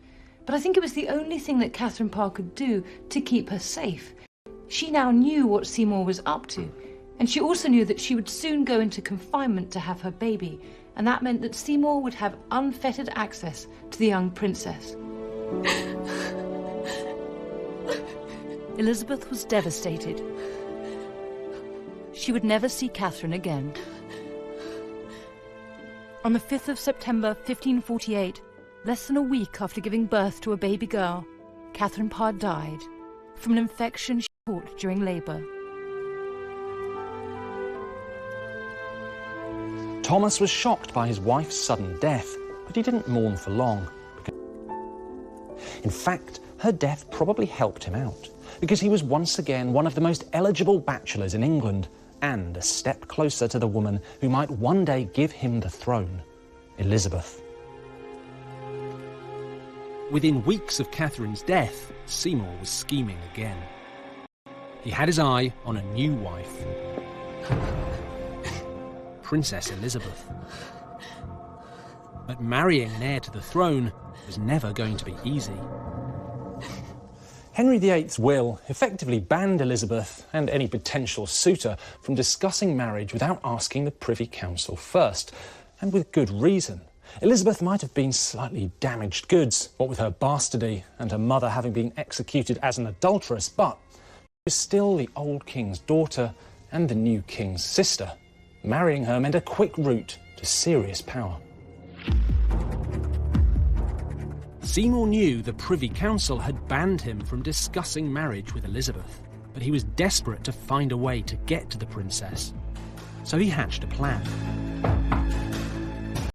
but I think it was the only thing that Catherine Parr could do to keep her safe. She now knew what Seymour was up to, and she also knew that she would soon go into confinement to have her baby, and that meant that Seymour would have unfettered access to the young princess. Elizabeth was devastated. She would never see Catherine again. On the 5th of September 1548, less than a week after giving birth to a baby girl, Catherine Parr died from an infection she caught during labour. Thomas was shocked by his wife's sudden death, but he didn't mourn for long. In fact, her death probably helped him out, because he was once again one of the most eligible bachelors in England, and a step closer to the woman who might one day give him the throne, Elizabeth. Within weeks of Catherine's death, Seymour was scheming again. He had his eye on a new wife, Princess Elizabeth. But marrying an heir to the throne was never going to be easy. Henry VIII's will effectively banned Elizabeth and any potential suitor from discussing marriage without asking the Privy Council first, and with good reason. Elizabeth might have been slightly damaged goods, what with her bastardy and her mother having been executed as an adulteress, but she was still the old king's daughter and the new king's sister. Marrying her meant a quick route to serious power. Seymour knew the Privy Council had banned him from discussing marriage with Elizabeth, but he was desperate to find a way to get to the princess. So he hatched a plan.